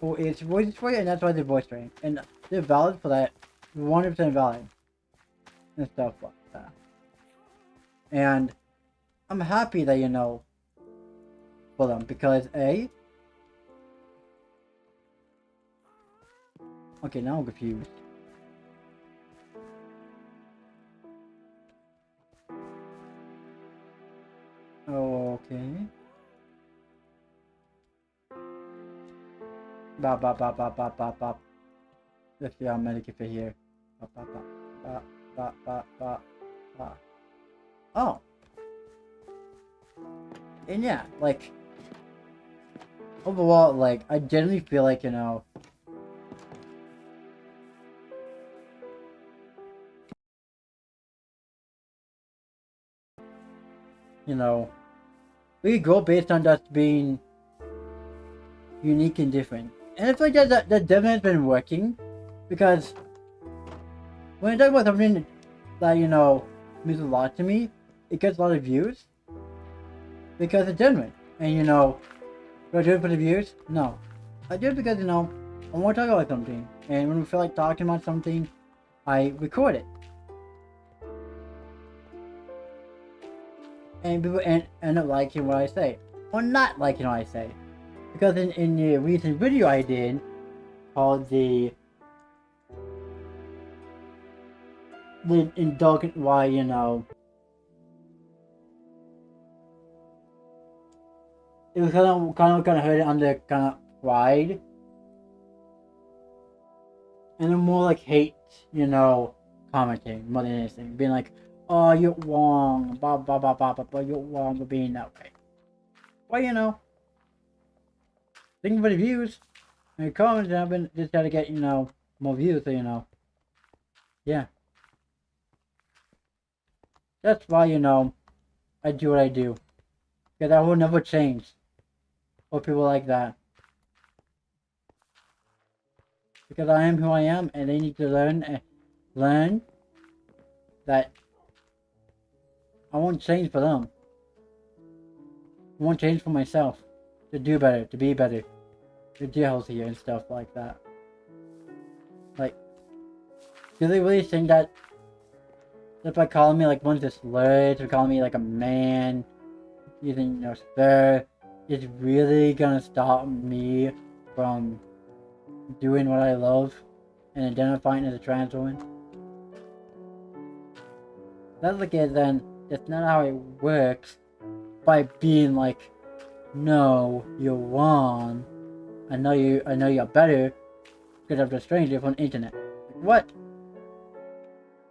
[SPEAKER 1] or it's voices for you, and that's why they're voice trained, and they're valid for that, 100% valid, and stuff like that. And I'm happy that for them, because okay, now I'm confused. Okay. Bop bop bop bop bop bop bop. Let's see how many can fit here. Bop bop bop bop bop bop bop bop. Oh. And yeah, like, overall, like, I generally feel like, we grow based on us being unique and different. And I feel like that definitely has been working, because when I talk about something that, means a lot to me, it gets a lot of views, because it's genuine. And, do I do it for the views? No. I do it because, I want to talk about something. And when we feel like talking about something, I record it. And people end up liking what I say. Or not liking what I say. Because in the recent video I did, called the indulgent why, it was kind of hurt under kind of pride, and then more like hate, commenting more than anything, being like, "Oh, you're wrong, blah blah blah blah blah, blah, you're wrong for being that way." Well, thinking for the views and comments, and I've been just gotta get more views, so yeah, that's why I do what I do, because I will never change for people like that. Because I am who I am, and they need to learn that I won't change for them. I won't change for myself to do better, to be better, to do healthier and stuff like that. Like, do they really think that if I call me like one of the slurs, or call me like a man, using slur, is really gonna stop me from doing what I love and identifying as a trans woman? If that's the case, then that's not how it works. By being like, no, you're wrong. I know you're better because I'm a stranger from the internet. Like, what?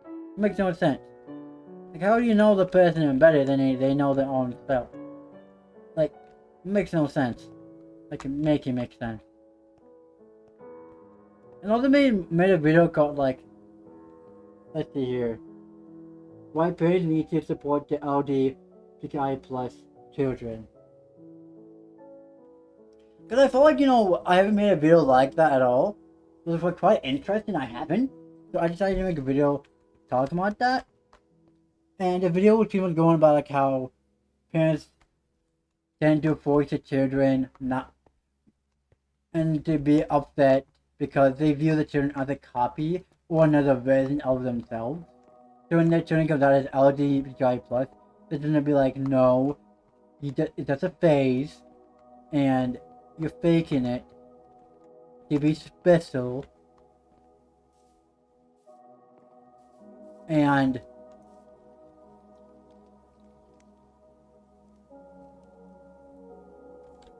[SPEAKER 1] It makes no sense. Like, how do you know the person is better than they know their own self? Like, it makes no sense. Like, make it make sense. And also made a video called like, let's see here, why parents need to support the LGBTQIA plus children. Because I feel like, I haven't made a video like that at all. It was like quite interesting, I haven't. So I decided to make a video talking about that. And the video was pretty much going about like how parents tend to force their children and to be upset because they view the children as a copy or another version of themselves. So when their children comes out as LGBTQI+, they're gonna be like, no, it's just a phase, and you're faking it to be special, and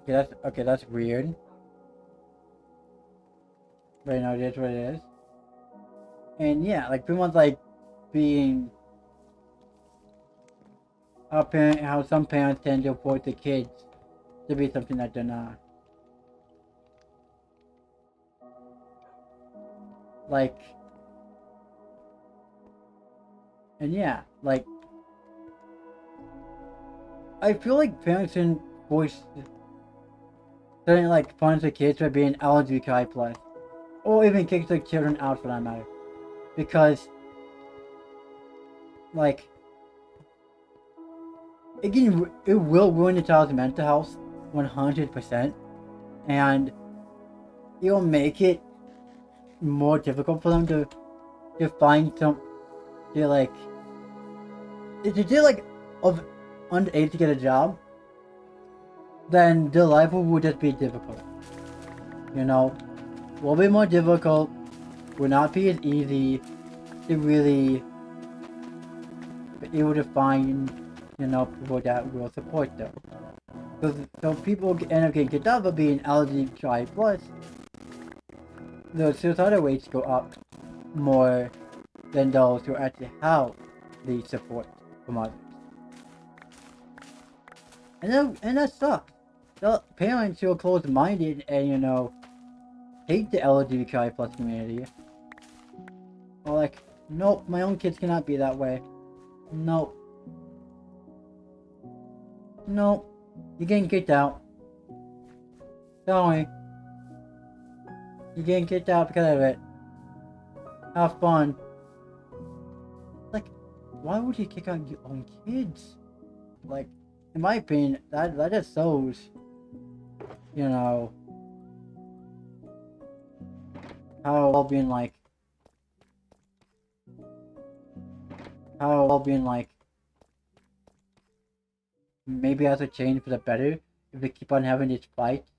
[SPEAKER 1] that's weird. But that's what it is. And yeah, like pretty much like being how some parents tend to force the kids to be something that they're not. Like, and yeah, like, I feel like parents shouldn't force certain like punish the kids for being LGBTQI+, or even kick the children out for that matter, because like it will ruin the child's mental health 100%, and it will make it more difficult for them to find some if they're like of underage to get a job, then their life will just be difficult. Will be more difficult, will not be as easy to really be able to find, people that will support them. So people end up getting kicked out for being LGBTQI+, the suicidal rates go up more than those who actually have the support from others. And that sucks. The parents who are closed-minded and, hate the LGBTQI+ community are like, nope, my own kids cannot be that way. Nope. Nope. You're getting kicked out. Sorry. You're getting kicked out because of it. Have fun. Like, why would you kick out your own kids? Like, in my opinion, that just shows, how well-being maybe has to change for the better if we keep on having these fights.